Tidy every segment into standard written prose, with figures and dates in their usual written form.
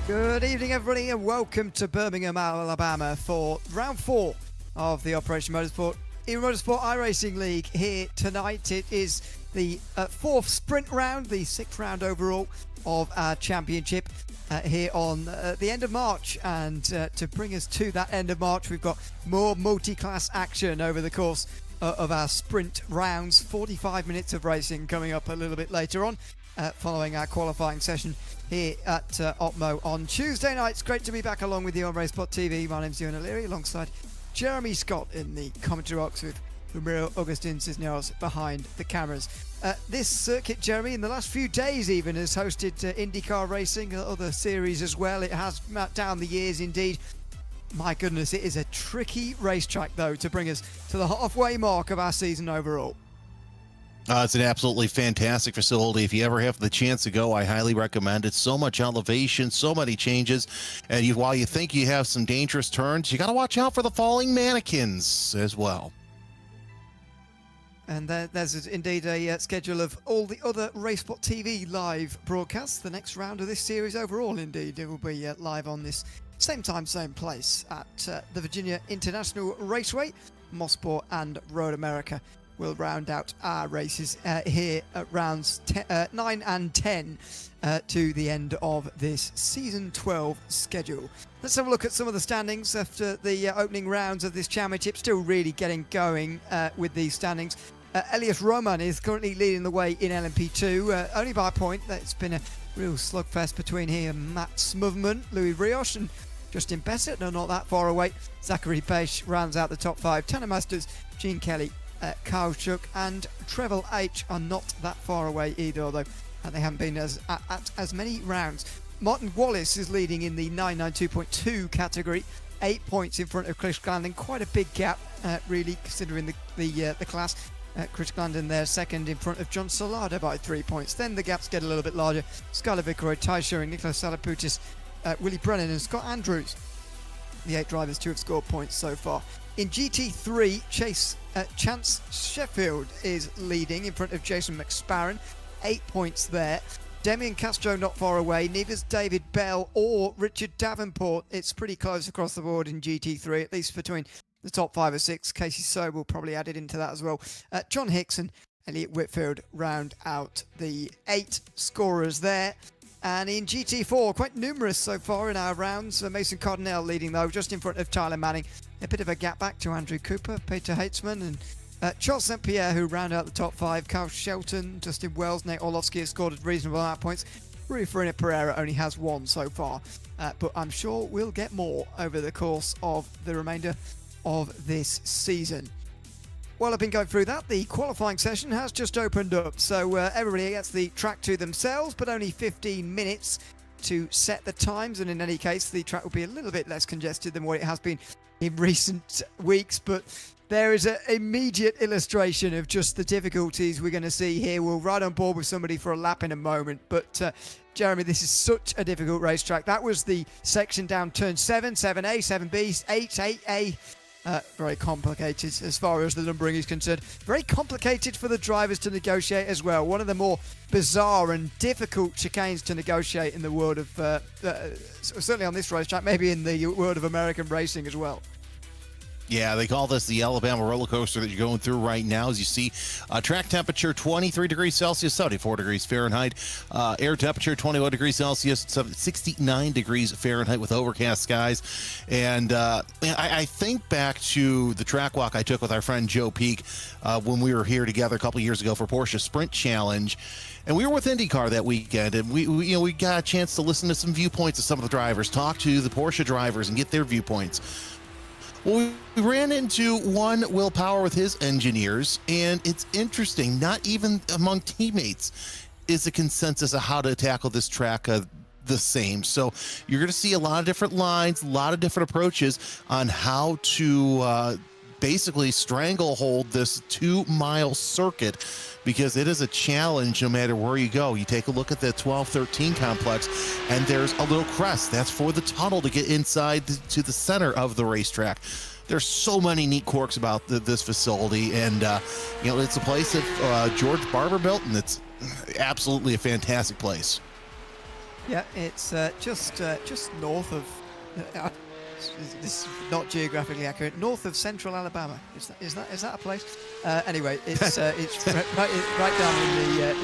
Good evening, everybody, and welcome to Birmingham, Alabama for round 4 of the Operation Motorsport eMotorsport iRacing League here tonight. It is the 4th sprint round, the 6th round overall of our championship here on the end of March. And to bring us to that end of March, we've got more multi-class action over the course of our sprint rounds. 45 minutes of racing coming up a little bit later on, following our qualifying session here at Opmo on Tuesday night. It's great to be back along with you on Racespot TV. My name's Ewan O'Leary, alongside Jeremy Scott in the commentary box, with Ramiro Augustin Cisneros behind the cameras. This circuit, Jeremy, in the last few days even, has hosted IndyCar racing, other series as well. It has down the years indeed. My goodness, it is a tricky racetrack though to bring us to the halfway mark of our season overall. It's an absolutely fantastic facility. If you ever have the chance to go, I highly recommend it. So much elevation, so many changes. And while you think you have some dangerous turns, you got to watch out for the falling mannequins as well. And there's indeed a schedule of all the other Racespot TV live broadcasts. The next round of this series overall, indeed, it will be live on this same time, same place at the Virginia International Raceway. Mosport and Road America will round out our races here at rounds 9 and 10 to the end of this season 12 schedule. Let's have a look at some of the standings after the opening rounds of this championship. Still really getting going with these standings. Elias Roman is currently leading the way in LMP2, only by a point. It's been a real slugfest between he and Matt Smotherman. Louis Rios and Justin Bessett are not that far away. Zachary Page rounds out the top 5. Tanner Masters, Gene Kelly, Kyle Shook and Trevor H are not that far away either, although they haven't been at as many rounds. Martin Wallace is leading in the 992.2 category, 8 points in front of Chris Glandon. Quite a big gap, really, considering the class. Chris Glandon there second in front of John Solada by 3 points. Then the gaps get a little bit larger. Skylar Vicaroy, Ty Shearing, Nicholas Salaputis, Willie Brennan and Scott Andrews, the 8 drivers to have scored points so far. In GT3, Chance Sheffield is leading in front of Jason McSparron, 8 points there. Demian Castro not far away, neither is David Bell or Richard Davenport. It's pretty close across the board in GT3, at least between the top 5 or 6. Casey Sobel probably added into that as well. John Hicks and Elliot Whitfield round out the 8 scorers there. And in GT4, quite numerous so far in our rounds. Mason Cardinale leading though, just in front of Tyler Manning. A bit of a gap back to Andrew Cooper, Peter Heitzman and Charles St. Pierre, who round out the top 5. Carl Shelton, Justin Wells, Nate Orlovsky have scored a reasonable amount of points. Rui Farina Pereira only has 1 so far, but I'm sure we'll get more over the course of the remainder of this season. While I've been going through that, the qualifying session has just opened up, so everybody gets the track to themselves, but only 15 minutes to set the times, and in any case the track will be a little bit less congested than what it has been in recent weeks, but there is an immediate illustration of just the difficulties we're going to see here. We'll ride on board with somebody for a lap in a moment, but Jeremy, this is such a difficult racetrack. That was the section down turn 7, 7A, 7B, 8, 8A. Very complicated as far as the numbering is concerned. Very complicated for the drivers to negotiate as well. One of the more bizarre and difficult chicanes to negotiate in the world of, certainly on this racetrack, maybe in the world of American racing as well. Yeah, they call this the Alabama roller coaster that you're going through right now. As you see, track temperature 23 degrees Celsius, 74 degrees Fahrenheit. Air temperature 21 degrees Celsius, 69 degrees Fahrenheit with overcast skies. And I think back to the track walk I took with our friend Joe Peak when we were here together a couple years ago for Porsche Sprint Challenge. And we were with IndyCar that weekend, and we got a chance to listen to some viewpoints of some of the drivers, talk to the Porsche drivers and get their viewpoints. Well, we ran into one Will Power with his engineers, and it's interesting, not even among teammates is the consensus of how to tackle this track the same. So you're going to see a lot of different lines, a lot of different approaches on how to basically stranglehold this 2-mile circuit, because it is a challenge no matter where you go. You take a look at the 12-13 complex, and there's a little crest. That's for the tunnel to get inside to the center of the racetrack. There's so many neat quirks about this facility, and it's a place that George Barber built, and it's absolutely a fantastic place. Yeah, it's just north of. Uh, this is not geographically accurate. North of Central Alabama. Is that a place? Anyway, it's right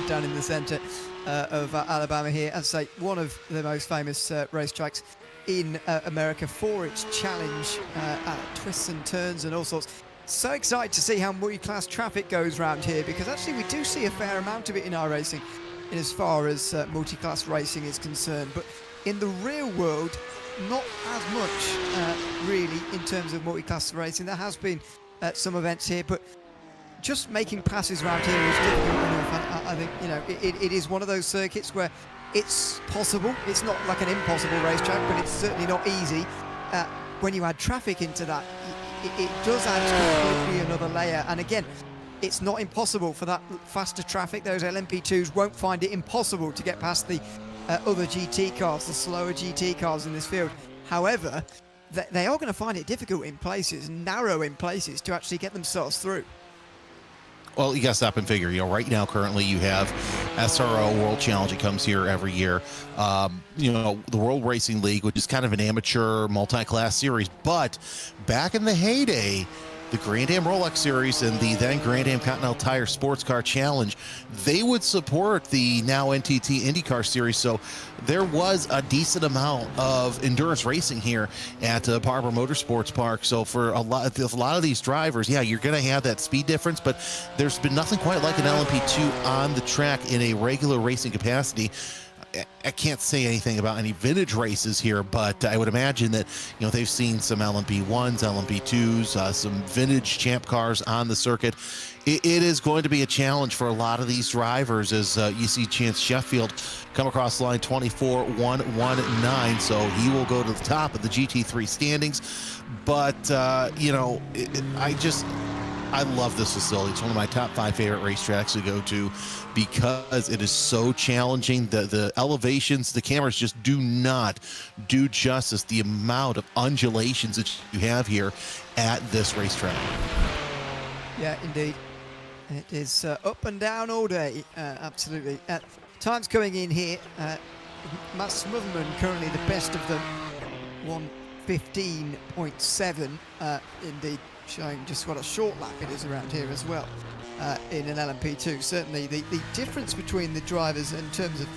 down in the centre of Alabama here. As I say, one of the most famous racetracks in America for its challenge, twists and turns and all sorts. So excited to see how multi-class traffic goes around here, because actually we do see a fair amount of it in iRacing in as far as multi-class racing is concerned. But in the real world, not as much really in terms of multi-class racing. There has been some events here, but just making passes around here is difficult enough. I think, you know, it is one of those circuits where it's possible. It's not like an impossible racetrack, but it's certainly not easy. When you add traffic into that, it does add completely another layer. And again, it's not impossible for that faster traffic. Those LMP2s won't find it impossible to get past the other GT cars, the slower GT cars in this field. However, they are going to find it difficult in places, narrow in places, to actually get themselves through. Well, you got to stop and figure. You know, right now, currently, you have SRO World Challenge. It comes here every year. You know, the World Racing League, which is kind of an amateur multi-class series. But back in the heyday, the Grand Am Rolex Series and the then Grand Am Continental Tire Sports Car Challenge, they would support the now NTT IndyCar Series. So there was a decent amount of endurance racing here at Barber Motorsports Park. So for a lot of these drivers, yeah, you're going to have that speed difference, but there's been nothing quite like an LMP2 on the track in a regular racing capacity. I can't say anything about any vintage races here, but I would imagine that, you know, they've seen some LMP1s, LMP2s, some vintage champ cars on the circuit. It is going to be a challenge for a lot of these drivers, as you see Chance Sheffield come across line 24.119, so he will go to the top of the GT3 standings. But, you know, I love this facility. It's one of my top 5 favorite racetracks to go to because it is so challenging. The elevations, the cameras just do not do justice the amount of undulations that you have here at this racetrack. Yeah, indeed. It is up and down all day, absolutely. Times coming in here, Matt Smotherman currently the best of them, 1:15.7, indeed, showing just what a short lap it is around here as well in an LMP2. Certainly the difference between the drivers in terms of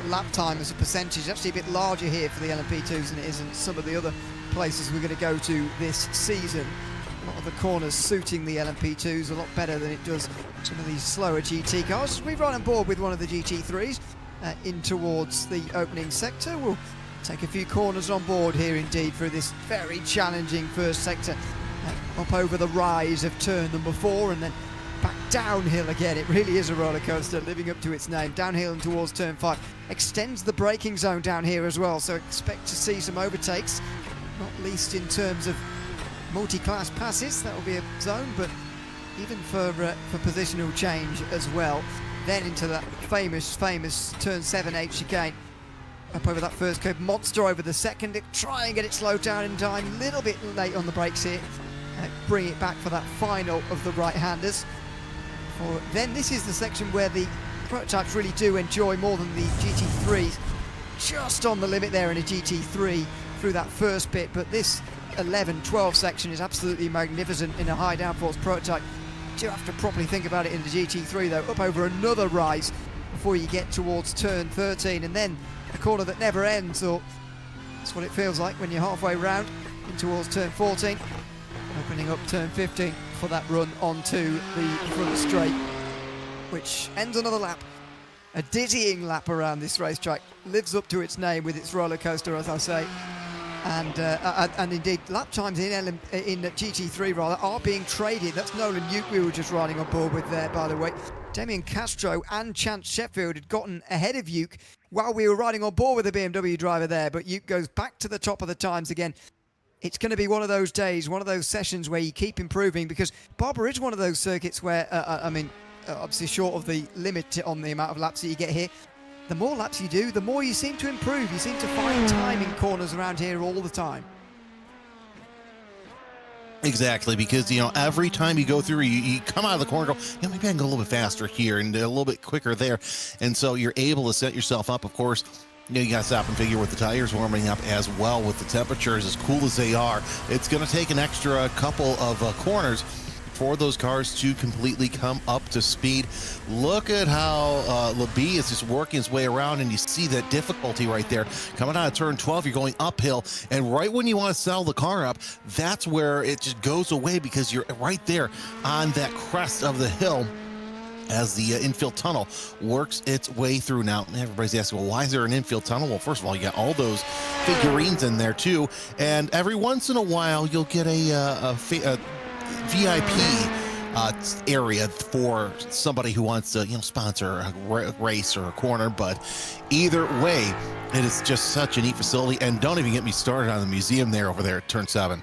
lap time as a percentage is actually a bit larger here for the LMP2s than it is in some of the other places we're going to go to this season. A lot of the corners suiting the LMP2s a lot better than it does some of these slower GT cars. We've run on board with one of the GT3s in towards the opening sector. We'll take a few corners on board here indeed for this very challenging first sector. Up over the rise of turn number 4 and then back downhill again. It really is a roller coaster, living up to its name. Downhill and towards turn 5. Extends the braking zone down here as well, so expect to see some overtakes, not least in terms of multi-class passes. That will be a zone, but even for positional change as well. Then into that famous turn 7 chicane. Up over that first curve, monster over the second. Try and get it slowed down in time. A little bit late on the brakes here. Bring it back for that final of the right-handers. Then this is the section where the prototypes really do enjoy more than the GT3s. Just on the limit there in a GT3 through that first bit, but this 11-12 section is absolutely magnificent in a high downforce prototype. You do have to properly think about it in the GT3 though. Up over another rise before you get towards turn 13, and then a corner that never ends, or that's what it feels like when you're halfway round in towards turn 14. Opening up turn 15 for that run onto the front straight, which ends another lap. A dizzying lap around this racetrack. Lives up to its name with its roller coaster, as I say. And indeed, lap times in GT3 rather are being traded. That's Nolan Uke we were just riding on board with there, by the way. Damian Castro and Chance Sheffield had gotten ahead of Uke while we were riding on board with the BMW driver there, but Uke goes back to the top of the times again. It's going to be one of those days, one of those sessions where you keep improving, because Barber is one of those circuits where, obviously short of the limit on the amount of laps that you get here, the more laps you do, the more you seem to improve. You seem to find time in corners around here all the time. Exactly, because, you know, every time you go through, you come out of the corner and go, you know, maybe I can go a little bit faster here and a little bit quicker there. And so you're able to set yourself up, of course, You know, you got to stop and figure with the tires warming up as well, with the temperatures as cool as they are. It's going to take an extra couple of corners for those cars to completely come up to speed. Look at how Labie is just working his way around, and you see that difficulty right there. Coming out of turn 12, you're going uphill, and right when you want to settle the car up, that's where it just goes away, because you're right there on that crest of the hill as the infield tunnel works its way through. Now, everybody's asking, well, why is there an infield tunnel? Well, first of all, you got all those figurines in there too, and every once in a while, you'll get a VIP area for somebody who wants to, sponsor a race or a corner. But either way, it is just such a neat facility. And don't even get me started on the museum over there at turn 7.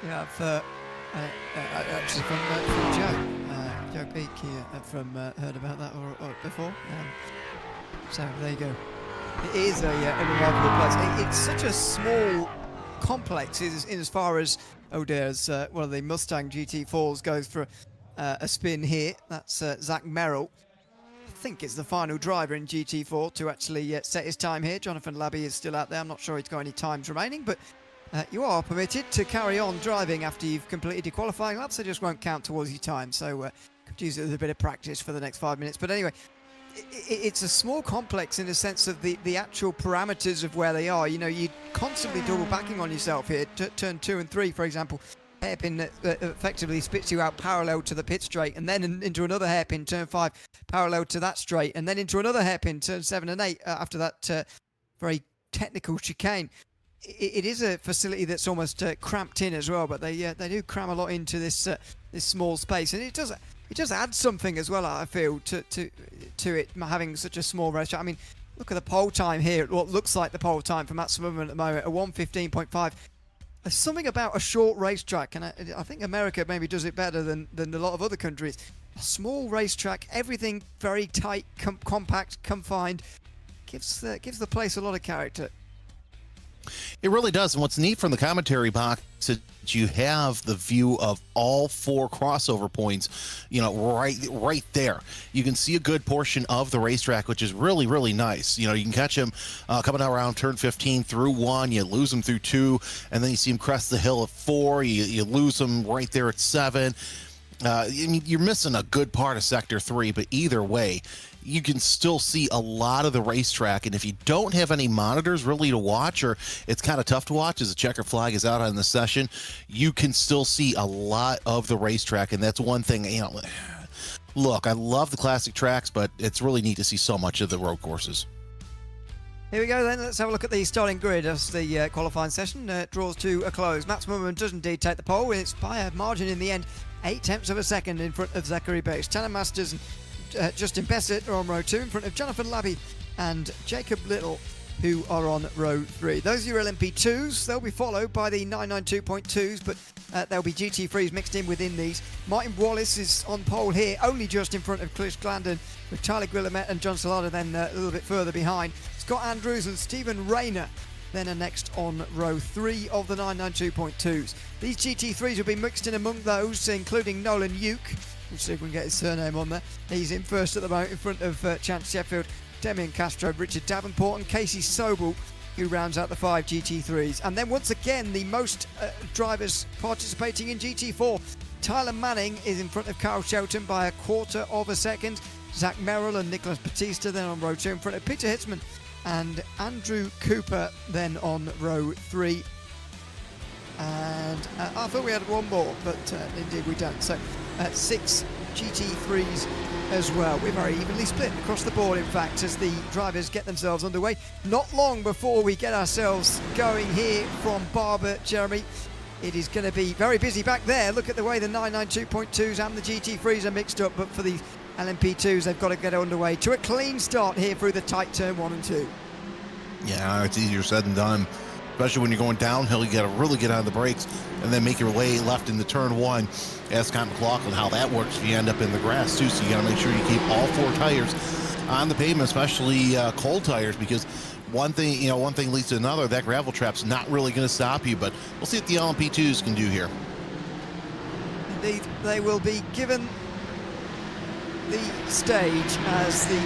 Yeah, actually from Joe Peak here heard about that or before. So there you go. It is a remarkable place. It's such a small complex in as far as there's one of the Mustang GT4s goes for a spin here. That's Zach Merrill. I think it's the final driver in GT4 to actually set his time here. Jonathan Labie is still out there. I'm not sure he's got any times remaining, but you are permitted to carry on driving after you've completed your qualifying laps. They just won't count towards your time, so could use it as a bit of practice for the next 5 minutes. But anyway, it's a small complex in the sense of the actual parameters of where they are. You're constantly double backing on yourself here. Turn 2 and 3, for example, hairpin that effectively spits you out parallel to the pit straight, and then into another hairpin, turn 5, parallel to that straight, and then into another hairpin, turn 7 and 8, after that very technical chicane. It is a facility that's almost cramped in as well, but they do cram a lot into this small space, and it does add something as well, I feel, to it, having such a small racetrack. I mean, look at the pole time here, what looks like the pole time for Max Verstappen at the moment, a 1:15.5. There's something about a short racetrack, and I think America maybe does it better than a lot of other countries. A small racetrack, everything very tight, compact, confined, gives the place a lot of character. It really does. And what's neat from the commentary box is you have the view of all 4 crossover points, right there. You can see a good portion of the racetrack, which is really, really nice. You can catch them coming out around turn 15 through 1. You lose them through 2, and then you see them crest the hill at 4. You lose them right there at 7. You're missing a good part of Sector 3, but either way, you can still see a lot of the racetrack. And if you don't have any monitors really to watch, or it's kind of tough to watch as the checker flag is out on the session, you can still see a lot of the racetrack. And that's one thing, look, I love the classic tracks, but it's really neat to see so much of the road courses. Here we go then, let's have a look at the starting grid as the qualifying session draws to a close. Max Verstappen does indeed take the pole, it's by a margin in the end, 0.8 of a second in front of Zachary Bates. Tanner Masters and Justin Bassett are on row 2 in front of Jonathan Labie and Jacob Little, who are on row 3. Those are your LMP2s. They'll be followed by the 992.2s, but there'll be GT3s mixed in within these. Martin Wallace is on pole here, only just in front of Chris Glandon, with Tyler Guillemet and John Salada then a little bit further behind. Scott Andrews and Stephen Rayner then are next on row 3 of the 992.2s. These GT3s will be mixed in among those, including Nolan Uke. We'll see if we can get his surname on there. He's in first at the moment in front of Chance Sheffield, Demian Castro, Richard Davenport and Casey Sobel, who rounds out the 5 GT3s. And then once again, the most drivers participating in GT4. Tyler Manning is in front of Carl Shelton by 1/4 of a second. Zach Merrill and Nicholas Batista then on row 2 in front of Peter Hitzman and Andrew Cooper then on row 3. And I thought we had one more, but indeed we don't. So 6 GT3s as well. We're very evenly split across the board, in fact, as the drivers get themselves underway. Not long before we get ourselves going here from Barber, Jeremy. It is going to be very busy back there. Look at the way the 992.2s and the GT3s are mixed up, but for the LMP2s, they've got to get underway to a clean start here through the tight turn 1 and 2. Yeah, it's easier said than done. Especially when you're going downhill, you got to really get on the brakes and then make your way left into turn 1. Ask Scott McLaughlin how that works if you end up in the grass too. So you got to make sure you keep all 4 tires on the pavement, especially cold tires, because one thing leads to another. That gravel trap's not really going to stop you, but we'll see what the LMP2s can do here. Indeed, they will be given the stage as the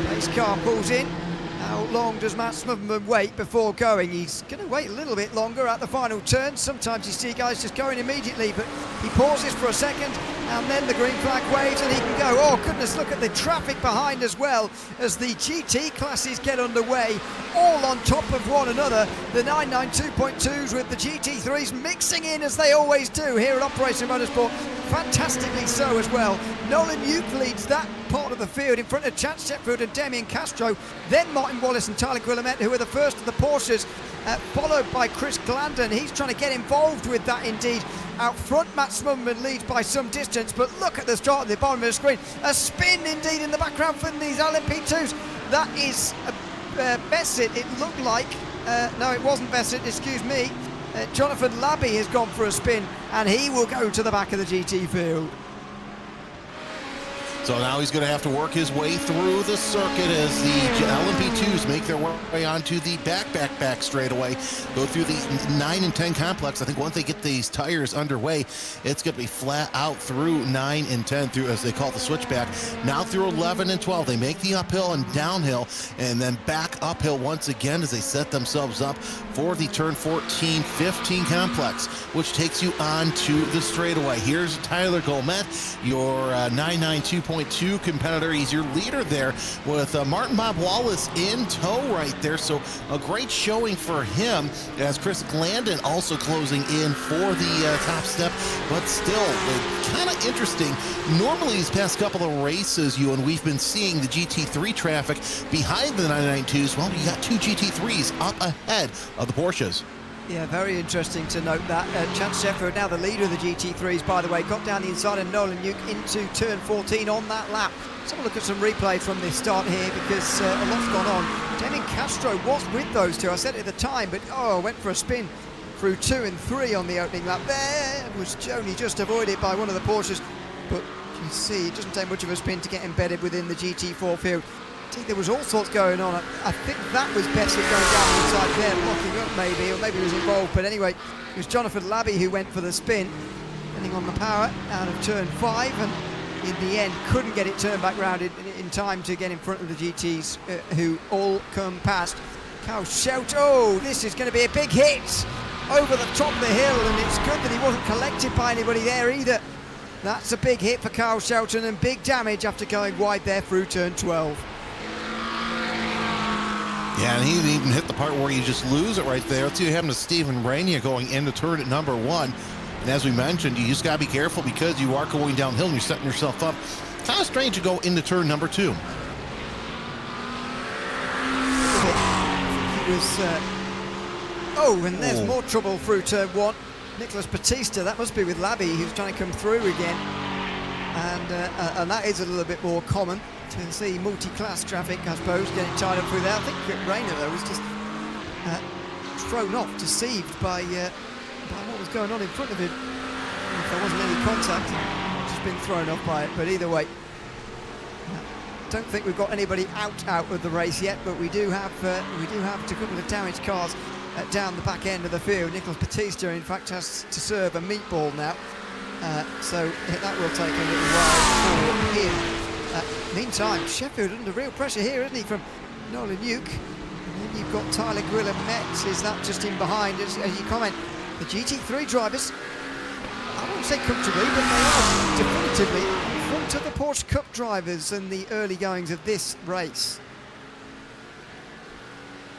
pace car pulls in. How long does Matt Smotherman wait before going? He's going to wait a little bit longer at the final turn. Sometimes you see guys just going immediately, but he pauses for a second and then the green flag waves and he can go. Oh goodness, look at the traffic behind as well as the GT classes get underway, all on top of one another. The 992.2s with the GT3s mixing in as they always do here at iRacing Motorsport. Fantastically so as well. Nolan Uke leads that part of the field in front of Chance Sheffield and Damien Castro, then Martin Wallace and Tyler Guillemette, who are the first of the Porsches, followed by Chris Glandon. He's trying to get involved with that indeed. Out front, Matt Smotherman leads by some distance, but look at the start at the bottom of the screen. A spin indeed in the background from these LMP2s. That is Bessett, it looked like. No, it wasn't Bessett, excuse me. Jonathan Labby has gone for a spin and he will go to the back of the GT field. So now he's going to have to work his way through the circuit as the LMP2s make their way onto the back straightaway. Go through the 9 and 10 complex. I think once they get these tires underway, it's going to be flat out through 9 and 10, through, as they call it, the switchback. Now through 11 and 12, they make the uphill and downhill, and then back uphill once again as they set themselves up for the turn 14, 15 complex, which takes you on to the straightaway. Here's Tyler Guillemette, your 992.2 competitor. He's your leader there with Martin Bob Wallace in tow right there. So a great showing for him, as Chris Glandon also closing in for the top step. But still, kind of interesting. Normally these past couple of races, and we've been seeing the GT3 traffic behind the 992s. Well, you got two GT3s up ahead of the Porsches. Yeah, very interesting to note that. Chance Sheffield, now the leader of the GT3s, by the way, got down the inside of Nolan Uke into turn 14 on that lap. Let's have a look at some replay from this start here, because a lot's gone on. Damien Castro was with those two, I said it at the time, but went for a spin through 2 and 3 on the opening lap. There was only just avoided by one of the Porsches, but you see it doesn't take much of a spin to get embedded within the GT4 field. I think there was all sorts going on. I think that was Bessett going down the inside there, blocking up maybe, or maybe he was involved. But anyway, it was Jonathan Labby who went for the spin, depending on the power, out of turn 5, and in the end couldn't get it turned back round in time to get in front of the GTs, who all come past. Kyle Shelton, oh, this is going to be a big hit over the top of the hill, and it's good that he wasn't collected by anybody there either. That's a big hit for Kyle Shelton and big damage after going wide there through turn 12. Yeah, and he didn't even hit the part where you just lose it right there. Let's see what happened to Stephen Rainier going into turn at number 1. And as we mentioned, you just got to be careful because you are going downhill and you're setting yourself up. Kind of strange to go into turn number 2. He was... and there's more trouble through turn 1. Nicholas Batista, that must be with Labby, who's trying to come through again. And that is a little bit more common to see multi-class traffic, I suppose, getting tied up through there. I think Rayner, though, was just thrown off, deceived by what was going on in front of him. If there wasn't any contact, just been thrown off by it. But either way, don't think we've got anybody out of the race yet, but we do have a couple of damaged cars down the back end of the field. Nicholas Batista, in fact, has to serve a meatball now. So that will take a little while for him. Meantime, Sheffield under real pressure here, isn't he, from Nolan Uke? And then you've got Tyler Guillemette. Is that just in behind? As you comment, the GT3 drivers, I won't say comfortably, but they are definitively in front of the Porsche Cup drivers in the early goings of this race.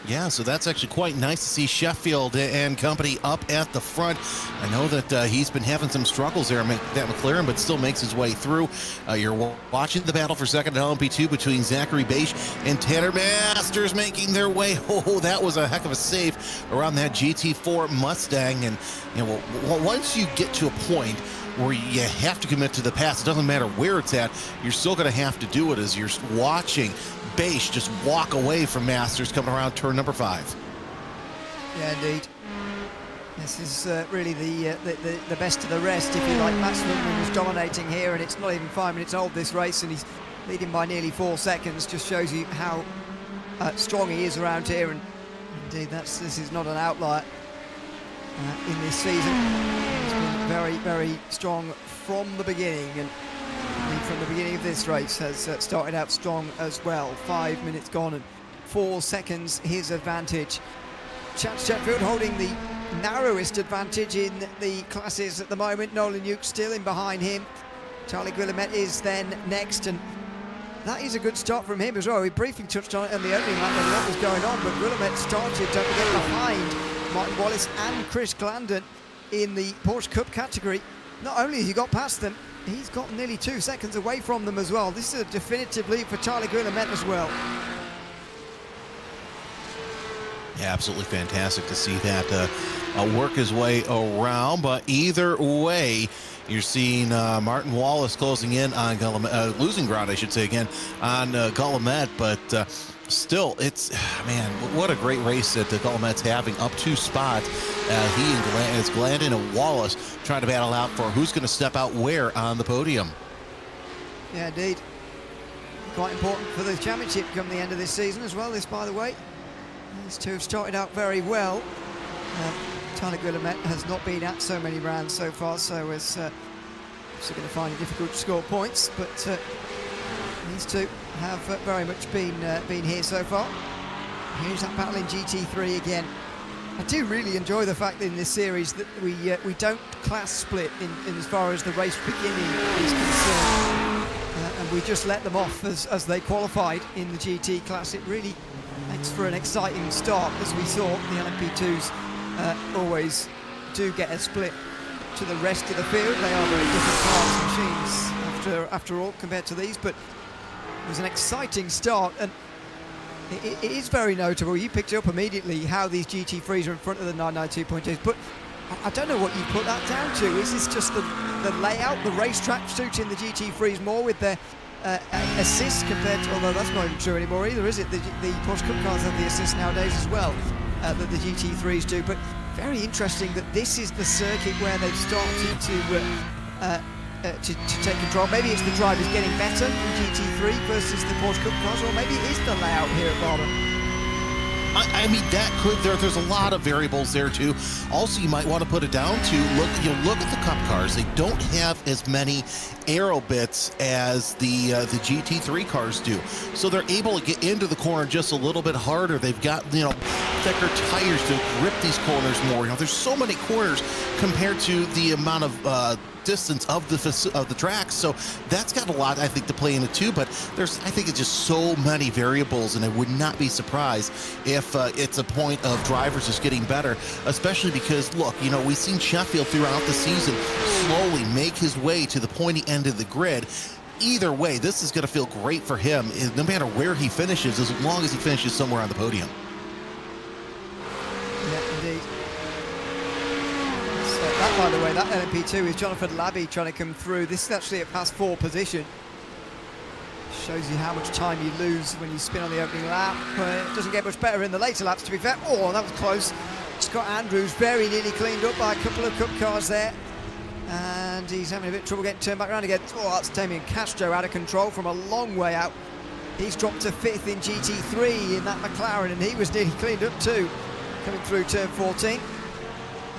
Yeah, so that's actually quite nice to see Sheffield and company up at the front. I know that he's been having some struggles there, that McLaren, but still makes his way through. You're watching the battle for second at LMP2 between Zachary Beisch and Tanner Masters making their way. Oh, that was a heck of a save around that GT4 Mustang. And once you get to a point where you have to commit to the pass, it doesn't matter where it's at, you're still going to have to do it as you're watching Beisch just walk away from Masters coming around turn number 5. Yeah, indeed. This is really the best of the rest, if you like. Matt Smotherman was dominating here, and it's not even 5 minutes old, this race, and he's leading by nearly 4 seconds. Just shows you how strong he is around here, and indeed this is not an outlier in this season. He's been very, very strong from the beginning, and from the beginning of this race has started out strong as well. 5 minutes gone and 4 seconds his advantage. Chance Chetfield holding the narrowest advantage in the classes at the moment. Nolan Yuke still in behind him. Charlie Guillemet is then next, and that is a good start from him as well. We briefly touched on it in the opening lap when what was going on, but Guillemet started, don't forget, behind Martin Wallace and Chris Glandon in the Porsche Cup category. Not only has he got past them, he's got nearly 2 seconds away from them as well. This is a definitive lead for Charlie Guillemet as well. Yeah, absolutely fantastic to see that work his way around. But either way, you're seeing Martin Wallace closing in on Guillemet, losing ground, I should say, again, on Guillemet. But still, it's, man, what a great race that Guillemet's having, up 2 spots. He and Glandon and Wallace trying to battle out for who's going to step out where on the podium. Yeah, indeed. Quite important for the championship come the end of this season as well, this, by the way. These two have started out very well. Charlie Guillemet has not been at so many rounds so far, so is also going to find it difficult to score points, but these two have very much been here so far. Here's that battle in GT3 again. I do really enjoy the fact that in this series that we don't class split in as far as the race beginning is concerned, and we just let them off as they qualified in the GT class. It really makes for an exciting start, as we saw. The LMP2s always do get a split to the rest of the field. They are very different cars and machines after all compared to these, but it was an exciting start, and it is very notable. You picked it up immediately how these GT3s are in front of the 992.2s, but I don't know what you put that down to. Is this just the layout, the racetrack suiting the GT3s more with their assist compared to, although that's not even true anymore either, is it? The Porsche Cup cars have the assist nowadays as well, that the GT3s do. But very interesting that this is the circuit where they've started to take control. Maybe it's the drivers getting better in GT3 versus the Porsche Cup cars, or maybe it is the layout here at Barber. I mean, that could, there's a lot of variables there too. Also, you might want to put it down to look at the Cup cars. They don't have as many aero bits as the GT3 cars do, so they're able to get into the corner just a little bit harder. They've got, thicker tires to grip these corners more. There's so many corners compared to the amount of distance of the track, so that's got a lot, I think, to play in it too. But I think it's just so many variables, and I would not be surprised if it's a point of drivers just getting better, especially because, look, we've seen Sheffield throughout the season slowly make his way to the pointy end of the grid. Either way, this is going to feel great for him, no matter where he finishes, as long as he finishes somewhere on the podium. Yeah, indeed. That, by the way, that LMP2 is Jonathan Labby trying to come through. This is actually a past 4 position. Shows you how much time you lose when you spin on the opening lap. It doesn't get much better in the later laps, to be fair. Oh, that was close. Scott Andrews very nearly cleaned up by a couple of Cup cars there. And he's having a bit of trouble getting turned back around again. Oh, that's Damien Castro out of control from a long way out. He's dropped to 5th in GT3 in that McLaren, and he was nearly cleaned up too, coming through turn 14.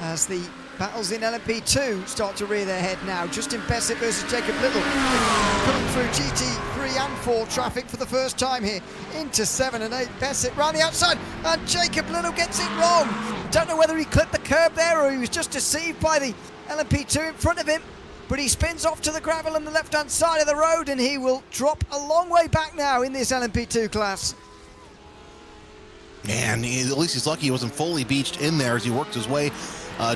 As the battles in LMP2 start to rear their head now. Justin Bessett versus Jacob Little, coming through GT3 and 4 traffic for the first time here into 7 and 8. Bessett round the outside, and Jacob Little gets it wrong. Don't know whether he clipped the curb there or he was just deceived by the LMP2 in front of him, but he spins off to the gravel on the left-hand side of the road, and he will drop a long way back now in this LMP2 class. And at least he's lucky he wasn't fully beached in there as he worked his way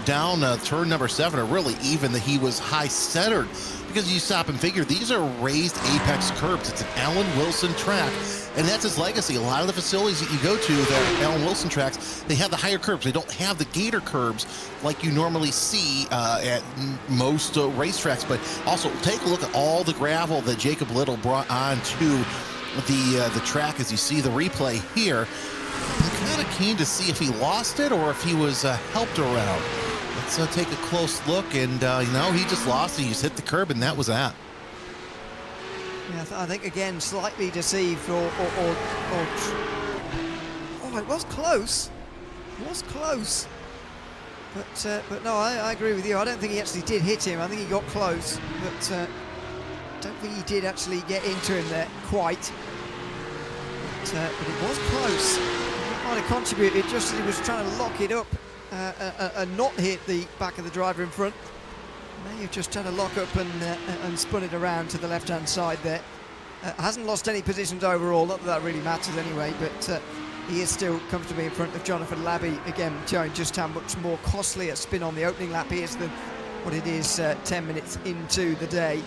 down turn number 7, or really even that he was high centered, because you stop and figure these are raised apex curbs. It's an Alan Wilson track, and that's his legacy. A lot of the facilities that you go to that Alan Wilson tracks, they have the higher curbs. They don't have the gator curbs like you normally see at most racetracks. But also take a look at all the gravel that Jacob Little brought onto the track as you see the replay here. I'm kind of keen to see if he lost it or if he was helped around. Let's take a close look, and he just lost it. He just hit the curb, and that was that. Yeah, I think again slightly deceived, oh, it was close. It was close. But no, I agree with you. I don't think he actually did hit him. I think he got close, but don't think he did actually get into him there quite. it was close. It might have contributed just as he was trying to lock it up and not hit the back of the driver in front. May have just tried to lock up and spun it around to the left-hand side there. Hasn't lost any positions overall, not that that really matters anyway, but he is still comfortably in front of Jonathan Labby, again showing just how much more costly a spin on the opening lap is than what it is 10 minutes into the day.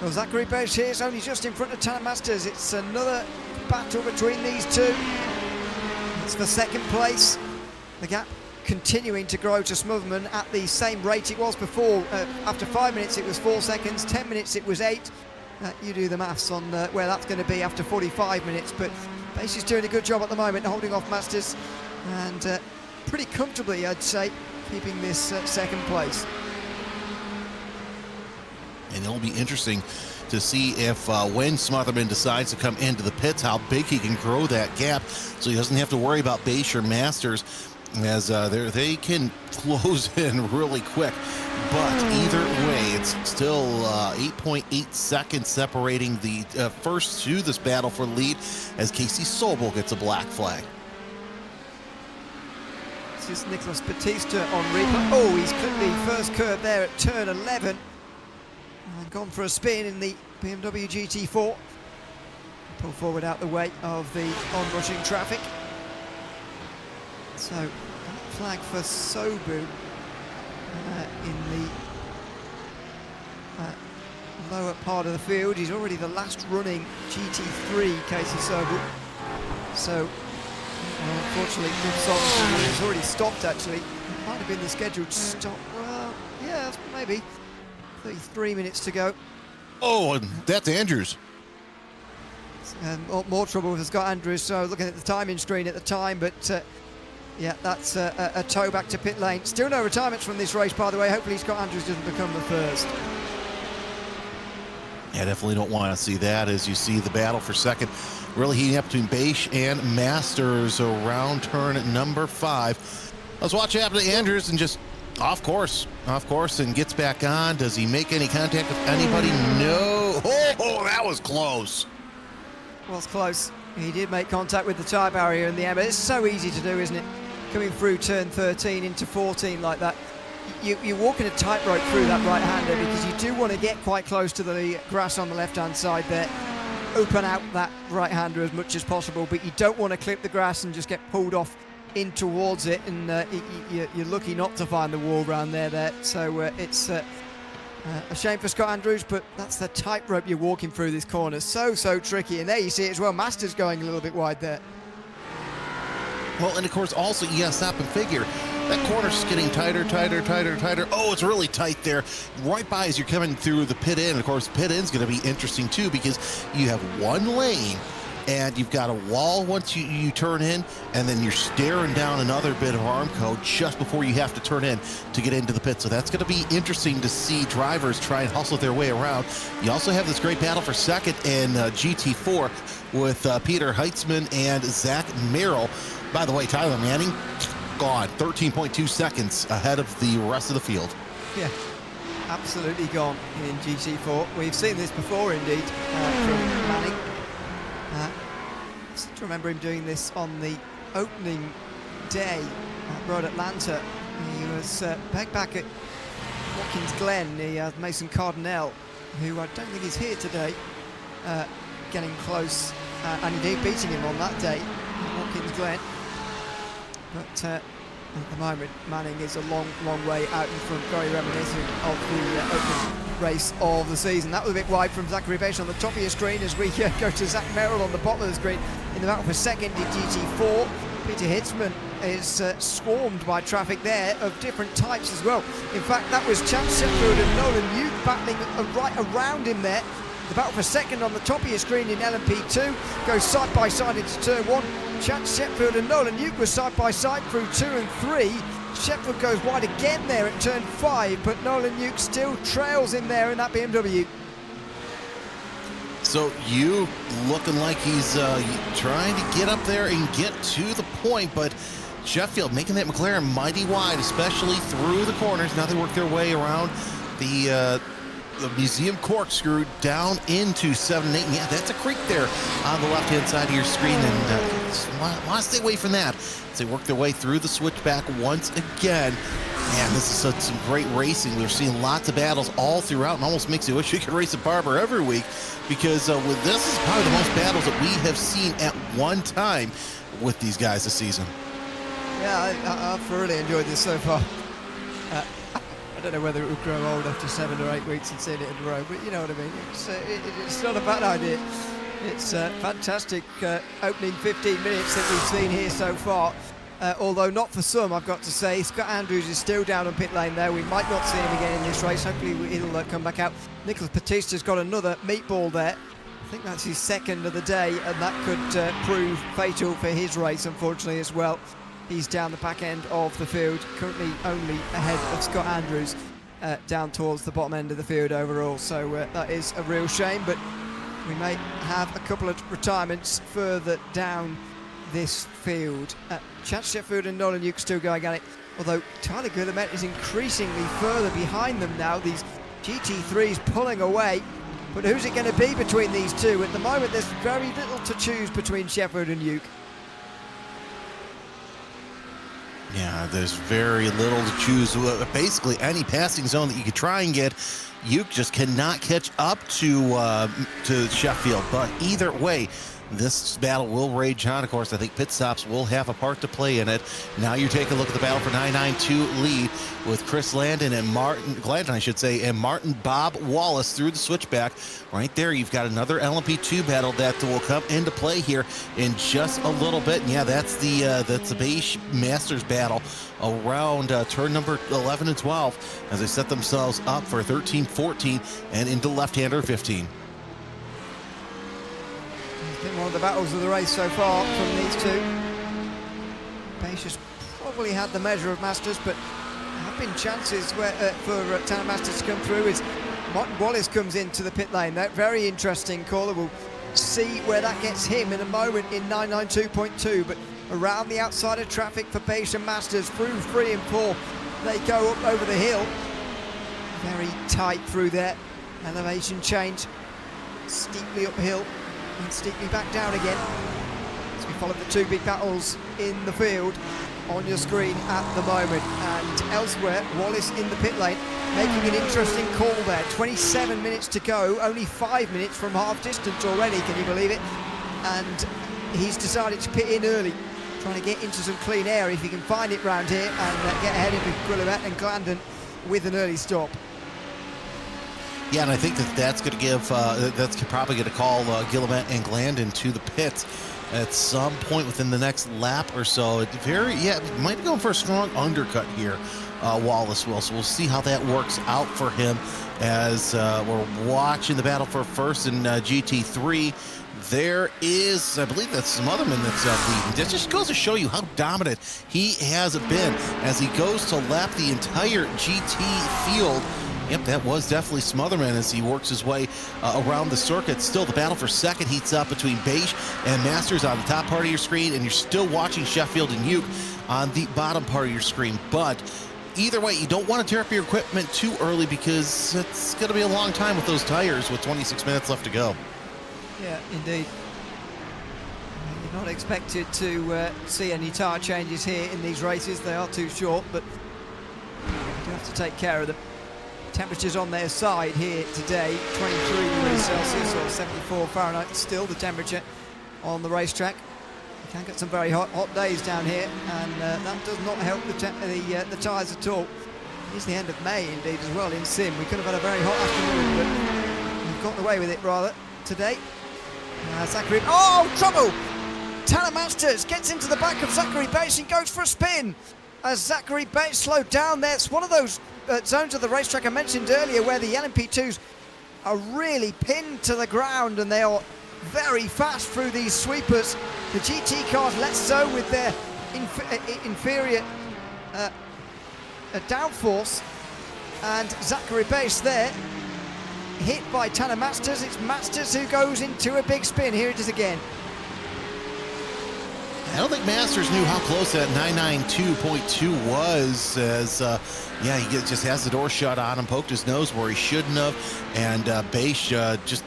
Well, Zachary Besh here is only just in front of Tanner Masters. It's another battle between these two. It's for second place. The gap continuing to grow to Smotherman at the same rate it was before. After 5 minutes it was 4 seconds, 10 minutes it was 8. You do the maths on where that's going to be after 45 minutes, but Besh is doing a good job at the moment, holding off Masters, and pretty comfortably, I'd say, keeping this second place. And it'll be interesting to see if when Smotherman decides to come into the pits, how big he can grow that gap, so he doesn't have to worry about Besh or Masters, as they can close in really quick. But either way, it's still 8.8 seconds separating the first to this battle for lead, as Casey Sobel gets a black flag. This is Nicholas Batista on replay. Oh, he's clipped the first curve there at turn 11 and gone for a spin in the BMW GT4. Pull forward out the way of the onrushing traffic. So, flag for Sobu in the lower part of the field. He's already the last running GT3 Casey Sobu. So, unfortunately, he's already stopped actually. It might have been the scheduled stop. Well, yeah, maybe. 33 minutes to go. Oh, and that's Andrews. More trouble for Scott Andrews. So looking at the timing screen at the time, but yeah, that's a tow back to pit lane. Still no retirements from this race, by the way. Hopefully Scott Andrews doesn't become the first. Yeah, definitely don't want to see that, as you see the battle for second really heating up between Besh and Masters around turn number 5. Let's watch it happen to Andrews, and just off course, and gets back on. Does he make any contact with anybody? No. Oh, that was close. Was close. He did make contact with the tyre barrier in the end, but it's so easy to do, isn't it? Coming through turn 13 into 14 like that. You're walking a tightrope through that right-hander, because you do want to get quite close to the grass on the left-hand side there. Open out that right-hander as much as possible, but you don't want to clip the grass and just get pulled off in towards it, and you're lucky not to find the wall round there. So it's a shame for Scott Andrews, but that's the tightrope you're walking through this corner. So tricky, and there you see it as well. Masters going a little bit wide there. Well, and of course also you gotta stop and figure that corner's getting tighter. Oh, it's really tight there, right by as you're coming through the pit in. Of course, pit in's going to be interesting too, because you have one lane and you've got a wall once you turn in, and then you're staring down another bit of Armco just before you have to turn in to get into the pit. So that's going to be interesting to see drivers try and hustle their way around. You also have this great battle for second in GT4 with Peter Heitzman and Zach Merrill. By the way, Tyler Manning gone 13.2 seconds ahead of the rest of the field. Yeah, absolutely gone in GT4. We've seen this before, indeed, from Manning. I seem to remember him doing this on the opening day at Road Atlanta. He was pegged back at Watkins Glen. He had Mason Cardinell, who I don't think is here today, getting close, and indeed beating him on that day at Watkins Glen. But at the moment, Manning is a long way out in front, very reminiscent of the opening race of the season. That was a bit wide from Zachary Besh on the top of your screen, as we go to Zach Merrill on the bottom of the screen in the battle for second in GT4. Peter Hitzman is swarmed by traffic there of different types as well. In fact, that was Chance Sheffield and Nolan Uke battling right around him there. The battle for second on the top of your screen in LMP2 goes side by side into turn 1. Chance Sheffield and Nolan Uke were side by side through 2 and 3. Sheffield goes wide again there at turn 5, but Nolan Uke still trails in there in that BMW. So you looking like he's trying to get up there and get to the point, but Sheffield making that McLaren mighty wide, especially through the corners. Now they work their way around the the museum corkscrew down into 7 and 8. And yeah, that's a creek there on the left-hand side of your screen, and want to stay away from that as they work their way through the switchback once again. Man, this is some great racing. We're seeing lots of battles all throughout, and almost makes you wish we could race at Barber every week, because with this is probably the most battles that we have seen at one time with these guys this season. Yeah, I've thoroughly enjoyed this so far. I don't know whether it will grow old after 7 or 8 weeks and seeing it in a row, but you know what I mean. It's not a bad idea. It's fantastic opening 15 minutes that we've seen here so far. Although not for some, I've got to say. Scott Andrews is still down on pit lane there. We might not see him again in this race. Hopefully he'll come back out. Nicholas Batista's got another meatball there. I think that's his second of the day, and that could prove fatal for his race, unfortunately, as well. He's down the back end of the field, currently only ahead of Scott Andrews, down towards the bottom end of the field overall. So that is a real shame, but we may have a couple of retirements further down this field. Chad Sheffield and Nolan Yuke still going at it, although Tyler Guillemette is increasingly further behind them now. These GT3s pulling away, but who's it going to be between these two? At the moment, there's very little to choose between Sheffield and Yuke. Yeah, there's very little to choose. Basically, any passing zone that you could try and get, Yuke just cannot catch up to Sheffield. But either way, this battle will rage on. Of course, I think pit stops will have a part to play in it. Now you take a look at the battle for 992 lead with Chris Glandon, and Martin Bob Wallace through the switchback. Right there, you've got another LMP2 battle that will come into play here in just a little bit. And yeah, that's the base Masters battle around turn number 11 and 12 as they set themselves up for 13, 14, and into left-hander 15. Been one of the battles of the race so far from these two. Pace has probably had the measure of Masters, but there have been chances where, for Tanner Masters to come through as Martin Wallace comes into the pit lane. That very interesting caller. We'll see where that gets him in a moment in 992.2, but around the outside of traffic for Pace and Masters through 3 and 4. They go up over the hill. Very tight through there. Elevation change. Steeply uphill. And steeply back down again as we follow the two big battles in the field on your screen at the moment. And elsewhere, Wallace in the pit lane making an interesting call there. 27 minutes to go, only 5 minutes from half distance already, can you believe it? And he's decided to pit in early, trying to get into some clean air if he can find it round here, and get ahead of Guillemette and Glandon with an early stop. Yeah, and I think that's going to give, that's probably going to call Guillemette and Glandon to the pits at some point within the next lap or so. It might be going for a strong undercut here, Wallace will. So we'll see how that works out for him as we're watching the battle for first in GT3. There is, I believe that's Smotherman that's leading. That just goes to show you how dominant he has been as he goes to lap the entire GT field. Yep, that was definitely Smotherman as he works his way around the circuit. Still, the battle for second heats up between Beige and Masters on the top part of your screen, and you're still watching Sheffield and Yuke on the bottom part of your screen. But either way, you don't want to tear up your equipment too early because it's going to be a long time with those tires with 26 minutes left to go. Yeah, indeed. You're not expected to see any tire changes here in these races. They are too short, but you do have to take care of them. Temperatures on their side here today, 23 degrees Celsius or 74 Fahrenheit still the temperature on the racetrack. You can get some very hot days down here, and that does not help the tyres at all. It's the end of May indeed as well in Sim. We could have had a very hot afternoon, but we've gotten away with it rather today. Zachary, trouble! Tanner Masters gets into the back of Zachary Bates and goes for a spin. As Zachary Bates slowed down there, it's one of those zones of the racetrack I mentioned earlier where the LMP2s are really pinned to the ground and they are very fast through these sweepers. The GT cars less so with their inferior downforce, and Zachary Bates there hit by Tanner Masters. It's Masters who goes into a big spin. Here it is again. I don't think Masters knew how close that 992.2 was, as yeah, he just has the door shut on him, poked his nose where he shouldn't have, and Beisch just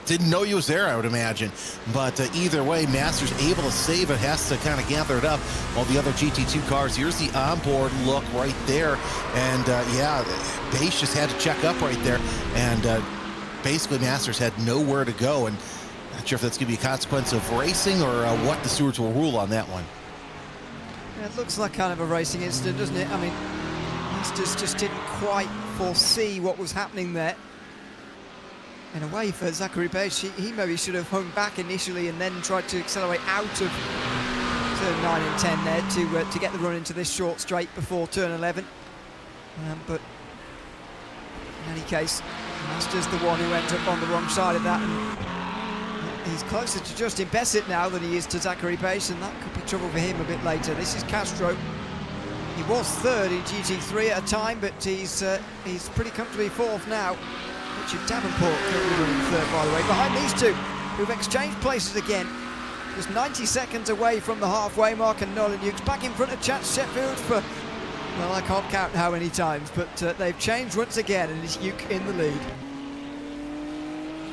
didn't know he was there, I would imagine. But either way, Masters able to save it, has to kind of gather it up, while the other GT2 cars, here's the onboard look right there, and yeah, Beisch just had to check up right there, and basically Masters had nowhere to go, and not sure if that's going to be a consequence of racing or what the stewards will rule on that one. Yeah, it looks like kind of a racing incident, doesn't it? I mean, Masters just didn't quite foresee what was happening there. In a way, for Zachary Beisch, he maybe should have hung back initially and then tried to accelerate out of turn 9 and 10 there to get the run into this short straight before turn 11. But in any case, Masters the one who ends up on the wrong side of that. And he's closer to Justin Bassett now than he is to Zachary Beisch, and that could be trouble for him a bit later. This is Castro. He was third in GT3 at a time, but he's pretty comfortably fourth now. Richard Davenport currently running third, by the way, behind these two, who've exchanged places again. Just 90 seconds away from the halfway mark, and Nolan Hughes back in front of Chad Sheffield for, well, I can't count how many times, but they've changed once again, and it's Hughes in the lead.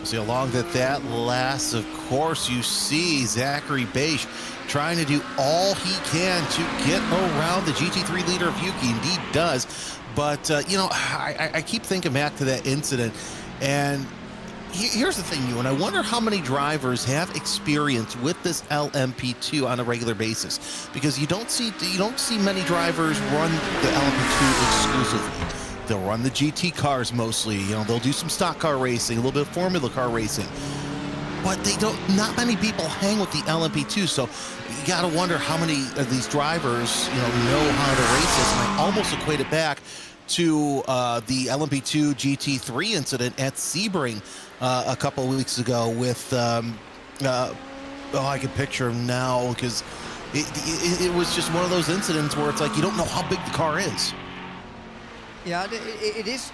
See, along that lasts, of course, you see Zachary Beisch trying to do all he can to get around the GT3 leader of Yuki. Indeed does. But, you know, I keep thinking back to that incident, and here's the thing, Ewan. I wonder how many drivers have experience with this LMP2 on a regular basis, because you don't see many drivers run the LMP2 exclusively. They'll run the GT cars mostly. You know, they'll do some stock car racing, a little bit of formula car racing, but not many people hang with the LMP2. So you got to wonder how many of these drivers, you know how to race this. And I almost equate it back to the LMP2 GT3 incident at Sebring a couple of weeks ago with, oh, I can picture him now, because it was just one of those incidents where it's like you don't know how big the car is. Yeah, it is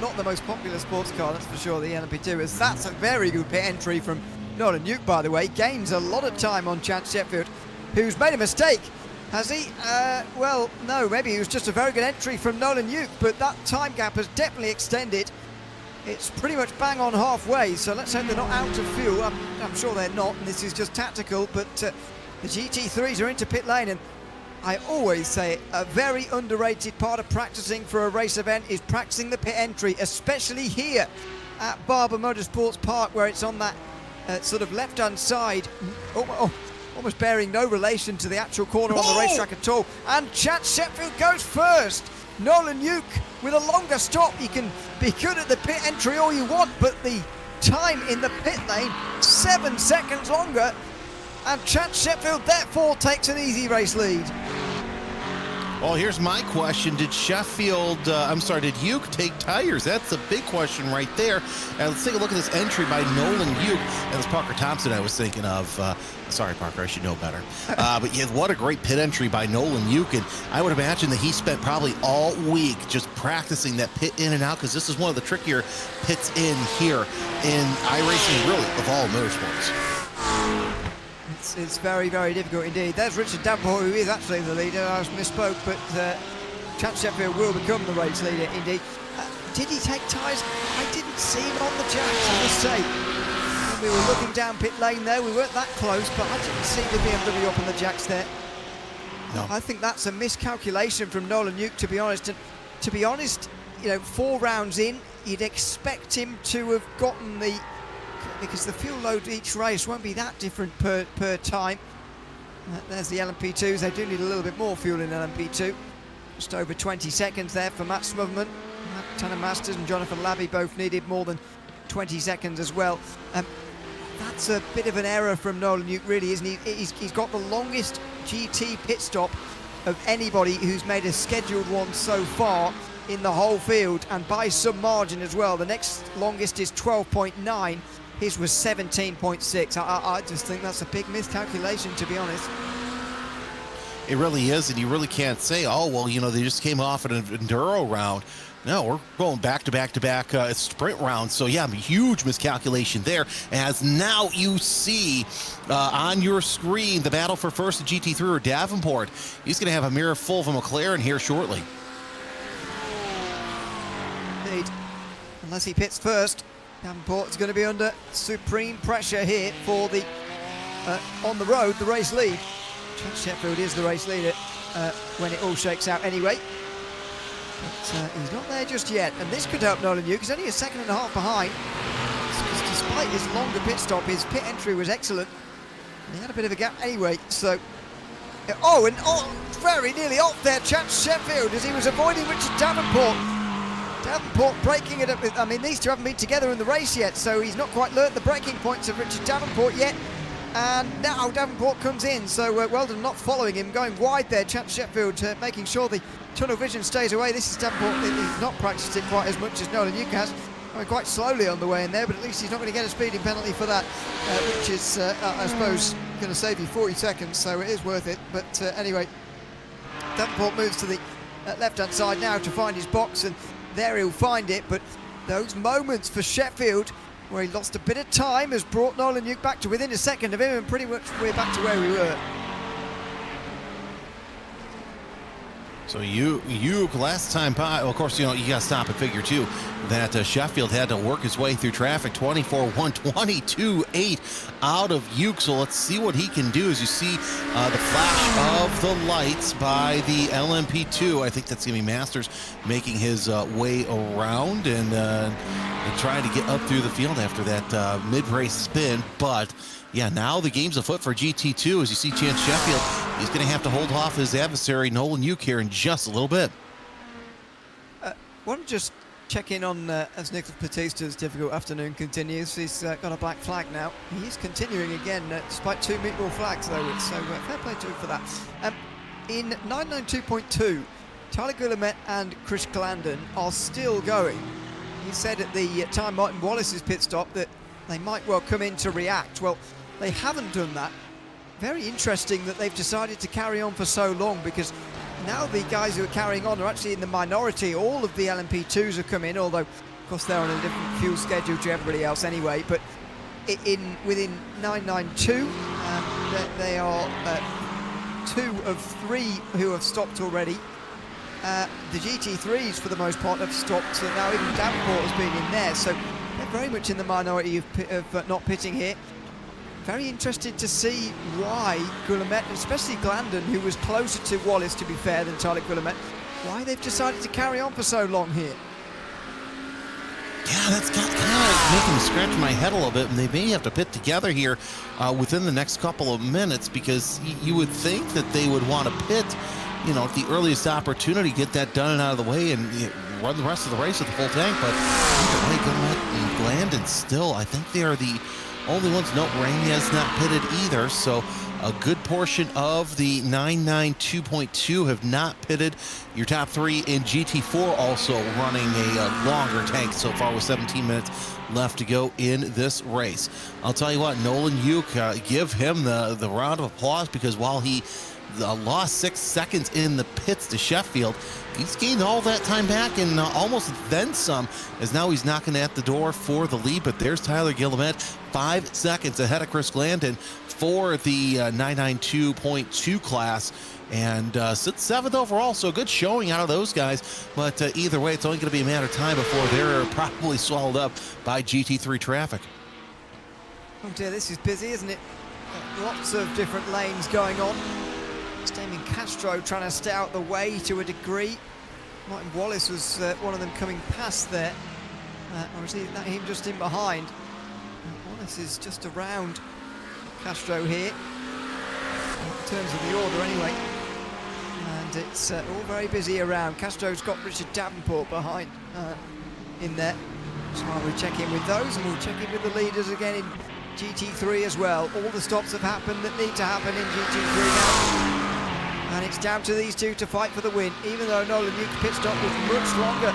not the most popular sports car, that's for sure, the LMP2. That's a very good pit entry from Nolan Hughes, by the way. Gains a lot of time on Chad Sheffield, who's made a mistake. Has he? Well, no, maybe it was just a very good entry from Nolan Hughes, but that time gap has definitely extended. It's pretty much bang on halfway, so let's hope they're not out of fuel. I'm sure they're not, and this is just tactical, but the GT3s are into pit lane, and I always say a very underrated part of practicing for a race event is practicing the pit entry, especially here at Barber Motorsports Park, where it's on that sort of left-hand side, almost bearing no relation to the actual corner on the racetrack at all. And Chad Sheffield goes first. Nolan Hughes with a longer stop. You can be good at the pit entry all you want, but the time in the pit lane, 7 seconds longer. And Chad Sheffield therefore takes an easy race lead. Well, here's my question. Did Hughes take tires? That's a big question right there. And let's take a look at this entry by Nolan Hughes. And it's Parker Thompson I was thinking of. Sorry, Parker, I should know better. But yeah, what a great pit entry by Nolan Hughes. And I would imagine that he spent probably all week just practicing that pit in and out, because this is one of the trickier pits in here in iRacing, really, of all motorsports. It's very, very difficult indeed. There's Richard Davenport, who is actually the leader. I misspoke, but Chad Sheffield will become the race leader indeed. Did he take tyres? I didn't see him on the jacks, I must say. When we were looking down pit lane there, we weren't that close, but I didn't see the BMW up on the jacks there. No. I think that's a miscalculation from Nolan Hughes, to be honest. And to be honest, you know, 4 rounds in, you'd expect him to have gotten the, because the fuel load each race won't be that different per time. There's the LMP2s. They do need a little bit more fuel in LMP2. Just over 20 seconds there for Matt Smotherman. Tanner Masters and Jonathan Labby both needed more than 20 seconds as well. That's a bit of an error from Nolan Hughes, really, isn't he? He's got the longest GT pit stop of anybody who's made a scheduled one so far in the whole field, and by some margin as well. The next longest is 12.9. His was 17.6. I just think that's a big miscalculation, to be honest. It really is, and you really can't say, oh, well, you know, they just came off an enduro round. No, we're going back to back sprint rounds. So, yeah, huge miscalculation there. As now you see on your screen the battle for first in GT3 or Davenport. He's going to have a mirror full of a McLaren here shortly. Indeed. Unless he pits first, Davenport is going to be under supreme pressure here for the, on the road, the race lead. Chance Sheffield is the race leader when it all shakes out anyway. But he's not there just yet, and this could help Nolan Yuke. He's only a second and a half behind. Because despite his longer pit stop, his pit entry was excellent. And he had a bit of a gap anyway, so... very nearly off there, Chance Sheffield, as he was avoiding Richard Davenport. Davenport braking it up. I mean, these two haven't been together in the race yet, so he's not quite learnt the braking points of Richard Davenport yet. And now Davenport comes in, so Weldon not following him, going wide there. Chance Sheffield making sure the tunnel vision stays away. This is Davenport. He's not practiced it quite as much as Nolan Yuke has. Going quite slowly on the way in there, but at least he's not going to get a speeding penalty for that, which is, I suppose, going to save you 40 seconds, so it is worth it. But anyway, Davenport moves to the left-hand side now to find his box, and there he'll find it. But those moments for Sheffield, where he lost a bit of time, has brought Nolan Yuke back to within a second of him, and pretty much we're back to where we were. So Yuke last time, well, of course, you know, you got to stop and figure too that Sheffield had to work his way through traffic. 24-1, 22-8 out of Yuke. So let's see what he can do. As you see the flash of the lights by the LMP2. I think that's going to be Masters making his way around and trying to get up through the field after that mid-race spin. But yeah, now the game's afoot for GT2. As you see Chance Sheffield, he's going to have to hold off his adversary Nolan Yuke here in just a little bit. Want to just check in on as Nicholas Batista's difficult afternoon continues. He's got a black flag now. He's continuing again despite two meatball flags though, so fair play to him for that. In 992.2, Tyler Guillemette and Chris Glandon are still going. He said at the time Martin Wallace's pit stop that they might well come in to react. Well, they haven't done that. Very interesting that they've decided to carry on for so long, because now the guys who are carrying on are actually in the minority. All of the LMP2s have come in, although of course they're on a different fuel schedule to everybody else anyway. But within 992, they are 2 of 3 who have stopped already. The GT3s for the most part have stopped, so now even Davenport has been in there, so they're very much in the minority of not pitting here. Very interested to see why Guillemette, especially Glandon, who was closer to Wallace, to be fair, than Tyler Guillemette, why they've decided to carry on for so long here. Yeah, that's got kind of making me scratch my head a little bit, and they may have to pit together here within the next couple of minutes, because you would think that they would want to pit, you know, at the earliest opportunity, get that done and out of the way, and run the rest of the race with the full tank. But Guillemette and Glandon still, I think they are the only ones. No, Rainier's not pitted either, so a good portion of the 992.2 have not pitted. Your top 3 in GT4 also running a longer tank so far, with 17 minutes left to go in this race. I'll tell you what, Nolan Yuke, give him the round of applause, because while he lost 6 seconds in the pits to Sheffield, he's gained all that time back and almost then some, as now he's knocking at the door for the lead. But there's Tyler Guillemette, 5 seconds ahead of Chris Glandon for the 992.2 class, and sits 7th overall, so good showing out of those guys. But either way, it's only going to be a matter of time before they're probably swallowed up by GT3 traffic. Oh dear, this is busy, isn't it? Lots of different lanes going on. Damien Castro trying to stay out the way to a degree. Martin Wallace was one of them coming past there. Or is that him just in behind? Wallace is just around Castro here, in terms of the order anyway. And it's all very busy around. Castro's got Richard Davenport behind in there. So we'll check in with those, and we'll check in with the leaders again in GT3 as well. All the stops have happened that need to happen in GT3 now. And it's down to these two to fight for the win. Even though Nolan Yuke's pit stop was much longer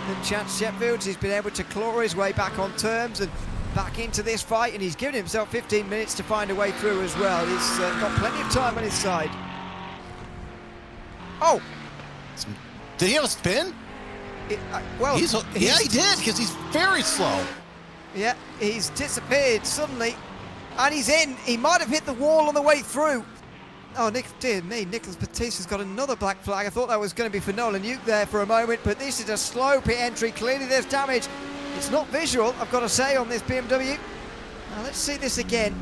than Chance Sheffield's, he's been able to claw his way back on terms and back into this fight, and he's given himself 15 minutes to find a way through as well. He's got plenty of time on his side. Oh! Did he have a spin? Well, yeah, he did, because he's very slow. Yeah, he's disappeared suddenly, and he's in. He might have hit the wall on the way through. Oh, dear me, Nicholas Batista's got another black flag. I thought that was going to be for Nolan Yuke there for a moment, but this is a slow pit entry. Clearly there's damage. It's not visual, I've got to say, on this BMW. Now let's see this again.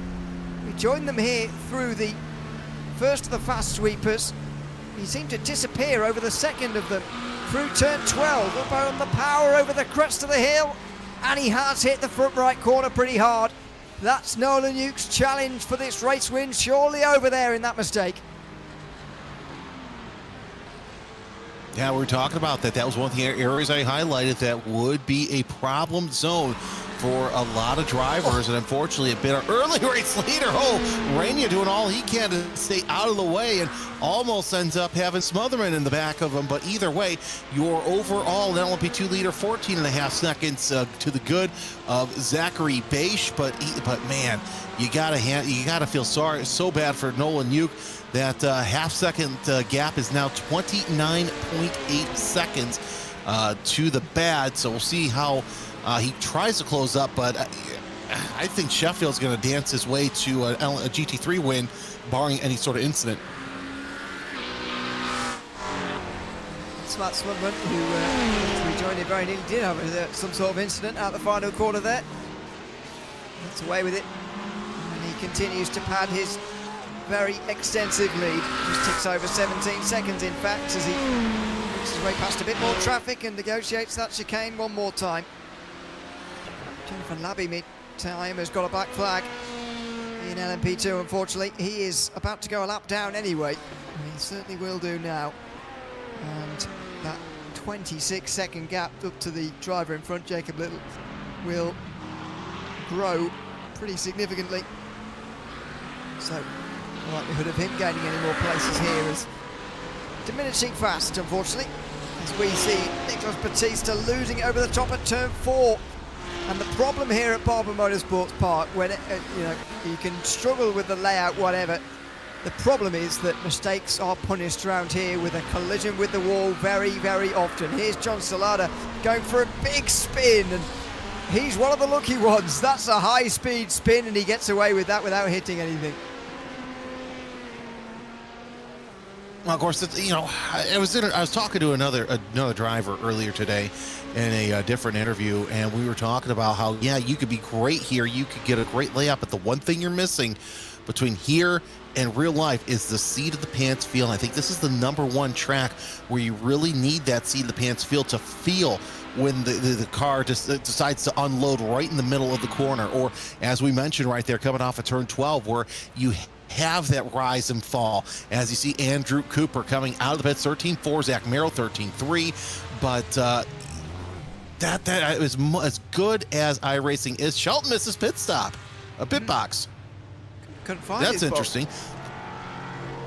We joined them here through the first of the fast sweepers. He seemed to disappear over the second of them. Through turn 12, up on the power over the crest of the hill. And he has hit the front right corner pretty hard. That's Nolan Yuke's challenge for this race win, surely over there in that mistake. Yeah, we were talking about that. That was one of the areas I highlighted that would be a problem zone for a lot of drivers, and unfortunately a bit of early race leader. Rania doing all he can to stay out of the way and almost ends up having Smotherman in the back of him. But either way, your overall LMP2 leader 14.5 seconds to the good of Zachary Beisch. But man, you gotta feel so bad for Nolan Yuke. That half-second gap is now 29.8 seconds to the bad. So we'll see how he tries to close up, but I think Sheffield's going to dance his way to a GT3 win, barring any sort of incident. Smart Smudman, who rejoined it very nearly, did have some sort of incident out the final corner there. Gets away with it, and he continues to pad his very extensive lead. Just ticks over 17 seconds, in fact, as he makes his way past a bit more traffic and negotiates that chicane one more time. Jonathan Labby, mid-time, has got a black flag in LMP2, unfortunately. He is about to go a lap down anyway. He certainly will do now. And that 26-second gap up to the driver in front, Jacob Little, will grow pretty significantly. So the likelihood of him gaining any more places here is diminishing fast, unfortunately, as we see Nicholas Batista losing over the top at turn 4. And the problem here at Barber Motorsports Park, when you can struggle with the layout, whatever, the problem is that mistakes are punished around here with a collision with the wall very, very often. Here's John Salada going for a big spin, and he's one of the lucky ones. That's a high-speed spin, and he gets away with that without hitting anything. Well, of course, I was talking to another driver earlier today in a different interview, and we were talking about how, yeah, you could be great here, you could get a great layup, but the one thing you're missing between here and real life is the seat of the pants feel. And I think this is the #1 track where you really need that seat of the pants feel to feel when the car just decides to unload right in the middle of the corner, or as we mentioned right there, coming off of turn 12, where you have that rise and fall. As you see Andrew Cooper coming out of the pits, 13.4, Zach Merrill 13.3, but that is as good as iRacing is. Shelton misses pit stop, a pit box. Couldn't find That's interesting.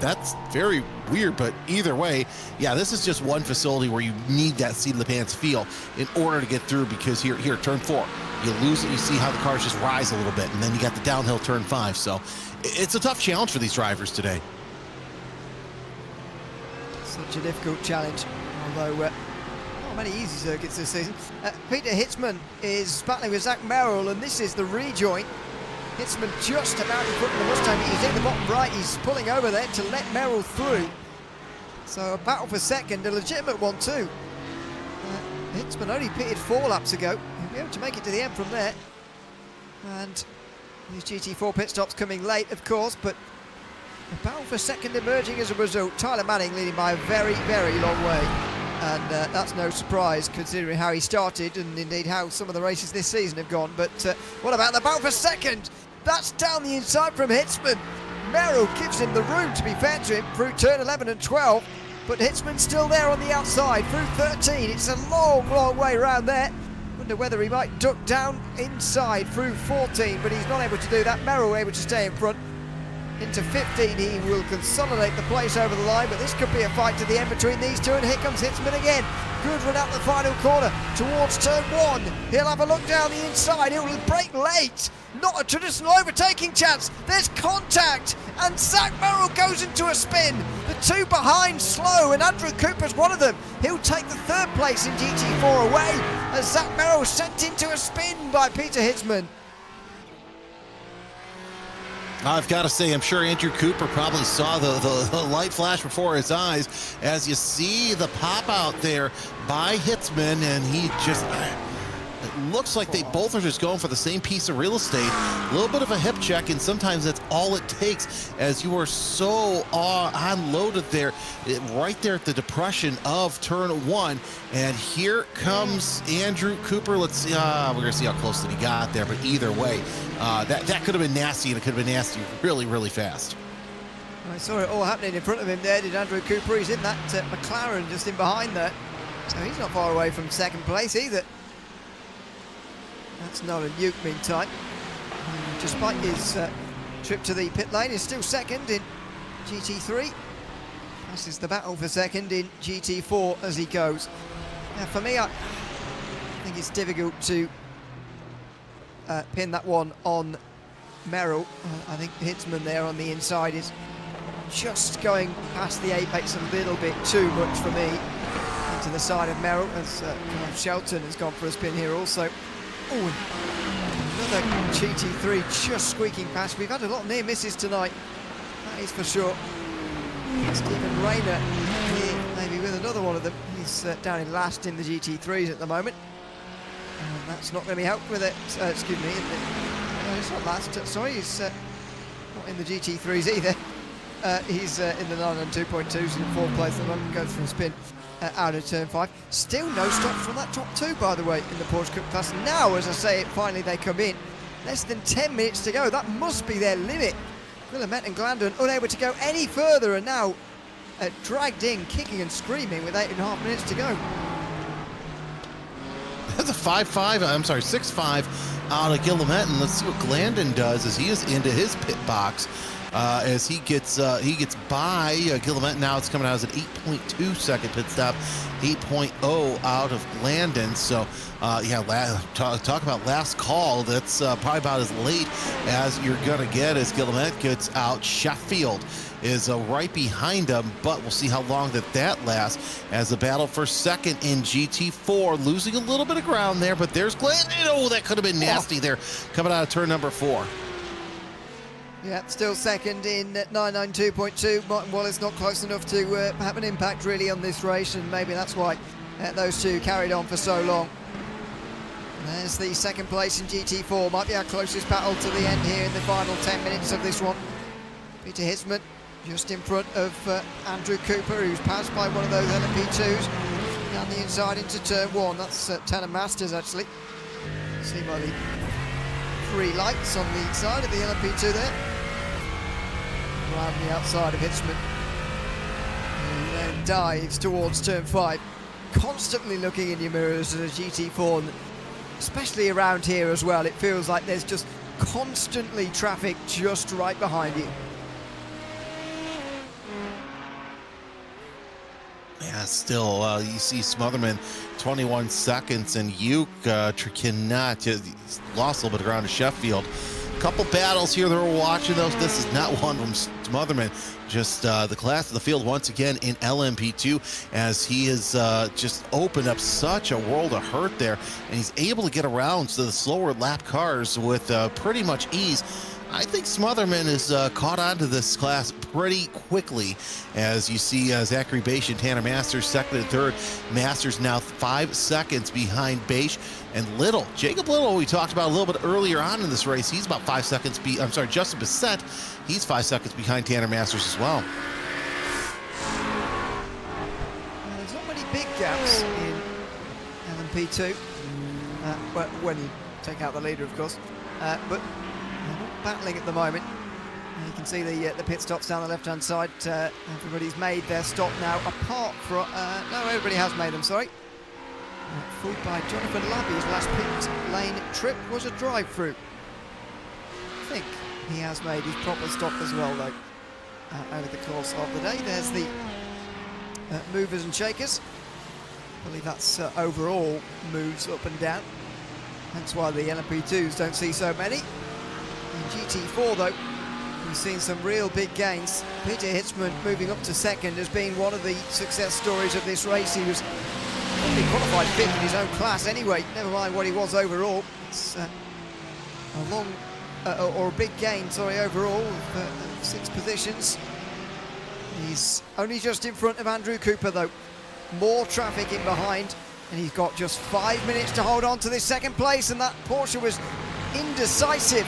That's very weird, but either way, yeah, this is just one facility where you need that seat of the pants feel in order to get through, because here, turn 4, you lose it, you see how the cars just rise a little bit, and then you got the downhill turn 5, so it's a tough challenge for these drivers today. Such a difficult challenge, although not many easy circuits this season. Peter Hitzman is battling with Zach Merrill, and this is the rejoin. Hitzman just about in front of the Mustang. He's in the bottom right. He's pulling over there to let Merrill through. So a battle for second, a legitimate one too. Hitzman only pitted 4 laps ago. He'll be able to make it to the end from there. And these GT4 pit stops coming late, of course, but a battle for second emerging as a result. Tyler Manning leading by a very, very long way. And that's no surprise considering how he started and indeed how some of the races this season have gone. But what about the battle for second? That's down the inside from Hitzman. Merrill gives him the room, to be fair to him, through turn 11 and 12. But Hitzman's still there on the outside through 13. It's a long, long way around there. Wonder whether he might duck down inside through 14, but he's not able to do that. Merrill able to stay in front. into 15. He will consolidate the place over the line, but this could be a fight to the end between these two, and here comes Hitzman again. Good run up the final corner towards turn 1. He'll have a look down the inside. He'll brake late. Not a traditional overtaking chance. There's contact, and Zach Merrill goes into a spin. The two behind slow, and Andrew Cooper's one of them. He'll take the 3rd place in GT4 away as Zach Merrill sent into a spin by Peter Hitzman. I've got to say, I'm sure Andrew Cooper probably saw the light flash before his eyes as you see the pop out there by Hitzman, and he just, it looks like they both are just going for the same piece of real estate. A little bit of a hip check, and sometimes that's all it takes as you are so unloaded there, right there at the depression of turn 1. And here comes Andrew Cooper. Let's see, we're going to see how close that he got there, but either way, that could have been nasty, and it could have been nasty really, really fast. I saw it all happening in front of him there, did Andrew Cooper. He's in that McLaren just in behind there, so he's not far away from 2nd place either. That's Nolan Uke meantime. Despite his trip to the pit lane, is still 2nd in GT3. This is the battle for 2nd in GT4 as he goes. Now for me, I think it's difficult to pin that one on Merrill. I think Hitzman there on the inside is just going past the apex a little bit too much for me. To the side of Merrill as Shelton has gone for a spin here also. Oh, another GT3 just squeaking past. We've had a lot of near misses tonight, that is for sure. Stephen Rayner here, maybe with another one of them. He's down in last in the GT3s at the moment. And that's not going to be helped with it. Excuse me, it's not last. Sorry, he's not in the GT3s either. He's in the 992.2s in 4th place at the moment, goes for a spin out of turn 5. Still no stops from that top 2, by the way, in the Porsche Cup class. Now, as I say, finally they come in. Less than 10 minutes to go. That must be their limit. Willamette and Glandon unable to go any further, and now dragged in, kicking and screaming with 8.5 minutes to go. That's a 5.5, I'm sorry, 6.5 out of Guillemette, and let's see what Glandon does as he is into his pit box. As he gets by Guillemette. Now it's coming out as an 8.2 second pit stop, 8.0 out of Glandon. So yeah, talk about last call. That's probably about as late as you're gonna get as Guillemette gets out. Sheffield is right behind him, but we'll see how long that lasts as the battle for 2nd in GT4, losing a little bit of ground there, but there's Glandon. Oh, that could have been nasty there coming out of turn number 4. Yeah, still 2nd in 992.2. Martin Wallace not close enough to have an impact really on this race, and maybe that's why those two carried on for so long. There's the 2nd place in GT4. Might be our closest battle to the end here in the final 10 minutes of this one. Peter Hitzman just in front of Andrew Cooper, who's passed by one of those LMP2s down the inside into turn 1. That's Tanner Masters actually. See by the 3 lights on the side of the LMP2 there. Right on the outside of Hitzman. And then dives towards turn 5. Constantly looking in your mirrors at a GT4, and especially around here as well. It feels like there's just constantly traffic just right behind you. Yeah, still, you see Smotherman 21 seconds, and Uke cannot, lost a little bit of ground to Sheffield. Couple battles here that we're watching those. This is not one from Smotherman. Just the class of the field once again in LMP2 as he has just opened up such a world of hurt there, and he's able to get around to the slower lap cars with pretty much ease. I think Smotherman is caught on to this class pretty quickly, as you see Zachary Bache and Tanner Masters 2nd and 3rd. Masters now 5 seconds behind Bache, and Jacob Little, we talked about a little bit earlier on in this race, he's about 5 seconds I'm sorry, Justin Bissett, he's 5 seconds behind Tanner Masters as well. There's not many big gaps in LMP2, when you take out the leader, of course, but battling at the moment. You can see the pit stops down the left-hand side. Everybody's made their stop now, apart from... no, everybody has made them, sorry. Fooled by Jonathan Labby's last pit lane trip was a drive-through. I think. he has made his proper stop as well, though, over the course of the day. There's the movers and shakers. I believe that's overall moves up and down. That's why the LMP2s don't see so many. In GT4, though, we've seen some real big gains. Peter Hitzman moving up to second has been one of the success stories of this race. He was probably qualified fifth in his own class anyway, never mind what he was overall. It's a long, or a big gain, sorry, overall of 6 positions. He's only just in front of Andrew Cooper, though. More traffic in behind, and he's got just 5 minutes to hold on to this second place, and that Porsche was indecisive.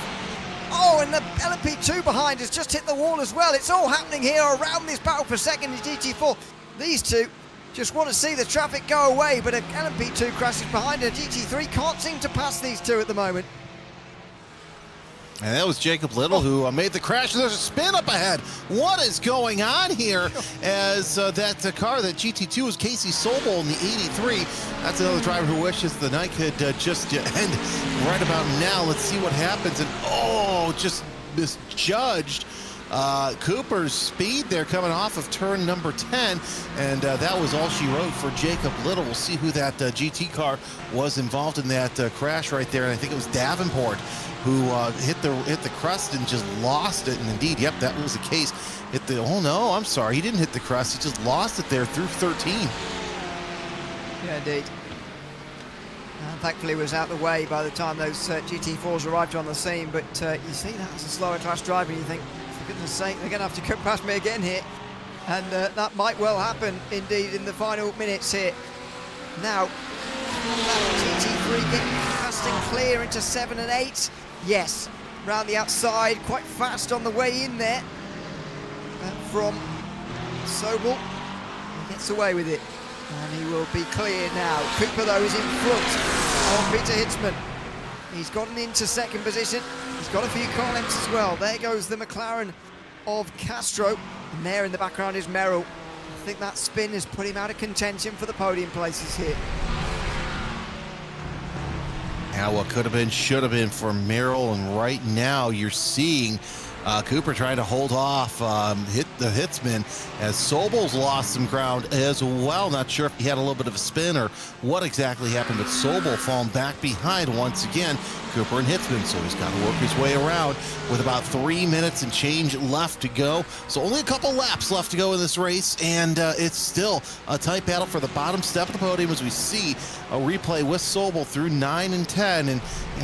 Oh, and the LMP2 behind has just hit the wall as well. It's all happening here around this battle for second in GT4. These two just want to see the traffic go away, but a LMP2 crashes behind, and a GT3 can't seem to pass these two at the moment. And that was Jacob Little who made the crash. There's a spin up ahead. What is going on here? As that car, that GT2, was Casey Sobel in the 83. That's another driver who wishes the night could just end right about now. Let's see what happens. And just misjudged Cooper's speed there coming off of turn number 10. And that was all she wrote for Jacob Little. We'll see who that GT car was involved in that crash right there. And I think it was Davenport who hit the crust and just lost it. And indeed, yep, that was the case. Oh no, I'm sorry, he didn't hit the crust. He just lost it there through 13. Yeah, indeed. And thankfully, it was out the way by the time those GT4s arrived on the scene. But you see that as a slower class driver, you think, for goodness sake, they're going to have to come past me again here. And that might well happen, indeed, in the final minutes here. Now, that GT3 getting fast and clear into 7 and 8. Yes, round the outside, quite fast on the way in there from Sobel. He gets away with it, and he will be clear now. Cooper, though, is in front of Peter Hitzman. He's gotten into second position. He's got a few car lengths as well. There goes the McLaren of Castro, and there in the background is Merrill. I think that spin has put him out of contention for the podium places here. Now what could have been, should have been for Merrill, and right now you're seeing Cooper trying to hold off hit the Hitzman, as Sobel's lost some ground as well. Not sure if he had a little bit of a spin or what exactly happened, but Sobel falling back behind once again, Cooper and Hitzman. So he's got to work his way around with about 3 minutes and change left to go. So only a couple laps left to go in this race, and it's still a tight battle for the bottom step of the podium as we see a replay with Sobel through 9 and 10. And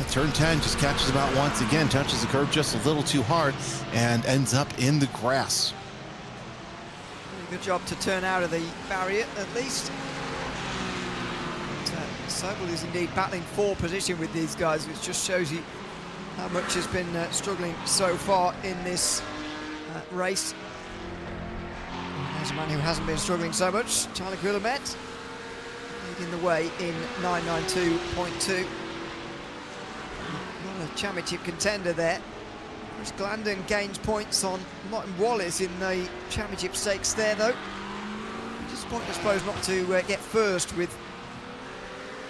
turn 10 just catches him out once again, touches the curb just a little too hard, and ends up in the grass. Good job to turn out of the barrier, at least. Sobel is indeed battling for position with these guys, which just shows you how much has been struggling so far in this race. There's a man who hasn't been struggling so much, Charlie Guillemette, leading the way in 992.2. Not a championship contender there. Chris Glandon gains points on Martin Wallace in the championship stakes there, though. Disappointing, I suppose, not to get first, with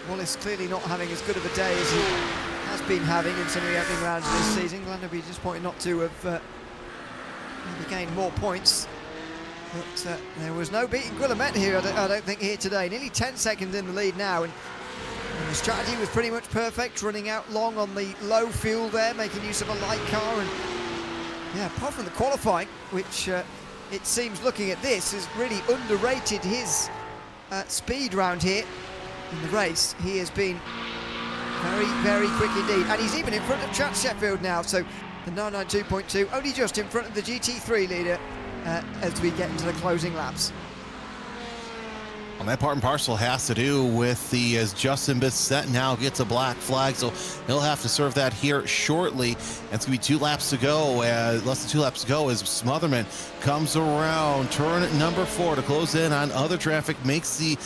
Wallace clearly not having as good of a day as he has been having in some of the opening rounds of this season. Glandon will be disappointed not to have maybe gained more points. But there was no beating Guillemette here, I don't think, here today. Nearly 10 seconds in the lead now, and the strategy was pretty much perfect, running out long on the low fuel there, making use of a light car. And yeah, apart from the qualifying, which it seems, looking at this, has really underrated his speed round here in the race. He has been very, very quick indeed, and he's even in front of Chad Sheffield now. So the 992.2 only just in front of the GT3 leader as we get into the closing laps. Well, that part and parcel has to do with the, as Justin Bissett now gets a black flag, so he'll have to serve that here shortly. And it's going to be 2 laps to go, less than 2 laps to go, as Smotherman comes around turn number 4 to close in on other traffic, makes the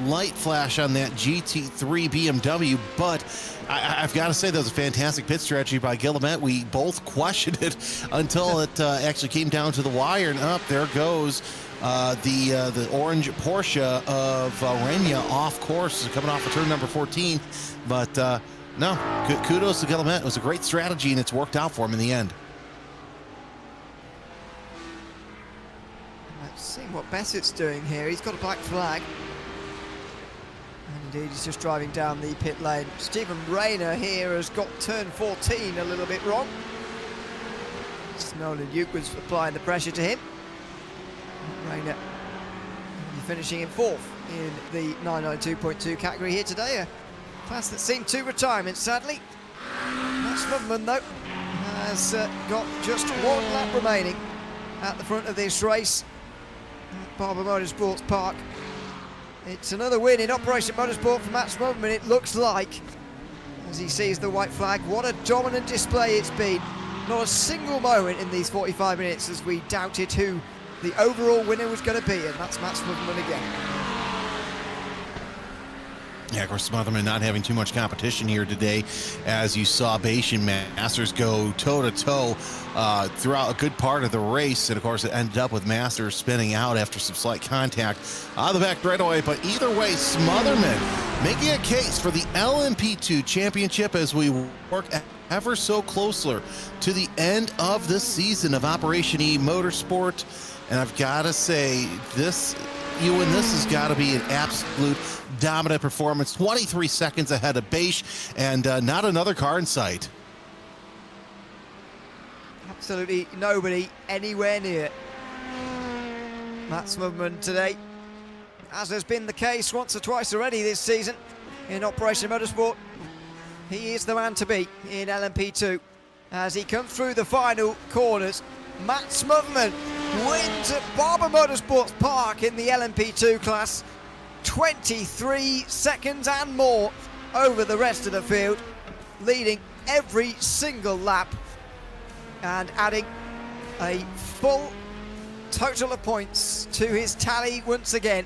light flash on that GT3 BMW. But I've got to say, that was a fantastic pit strategy by Guillemette. We both questioned it until it actually came down to the wire, and up there goes the orange Porsche of Renia off course, coming off of turn number 14. But no, kudos to Guillemette. It was a great strategy, and it's worked out for him in the end. what Bessett's doing here. He's got a black flag. And indeed, he's just driving down the pit lane. Stephen Rayner here has got turn 14 a little bit wrong. Nolan Duke was applying the pressure to him. Rayner finishing in 4th in the 992.2 category here today. A class that's seen 2 retirements, sadly. Max Mudman, though, has got just 1 lap remaining at the front of this race at Barber Motorsports Park. It's another win in Operation Motorsport for Max Mudman, it looks like, as he sees the white flag. What a dominant display it's been. Not a single moment in these 45 minutes as we doubted who the overall winner was going to be, and that's Max Mudman again. Yeah, of course, Smotherman not having too much competition here today, as you saw Beish and Masters go toe-to-toe throughout a good part of the race, and of course it ended up with Masters spinning out after some slight contact out of the back straightaway. But either way, Smotherman making a case for the LMP2 championship as we work ever so closer to the end of the season of Operation eMotorsport. And I've got to say, this has got to be an absolute dominant performance. 23 seconds ahead of Beish, and not another car in sight. Absolutely nobody anywhere near Max Mudman today, as has been the case once or twice already this season in Operation Motorsport. He is the man to beat in LMP2 as he comes through the final corners. Max Mudman wins at Barber Motorsports Park in the LMP2 class. 23 seconds and more over the rest of the field, leading every single lap and adding a full total of points to his tally once again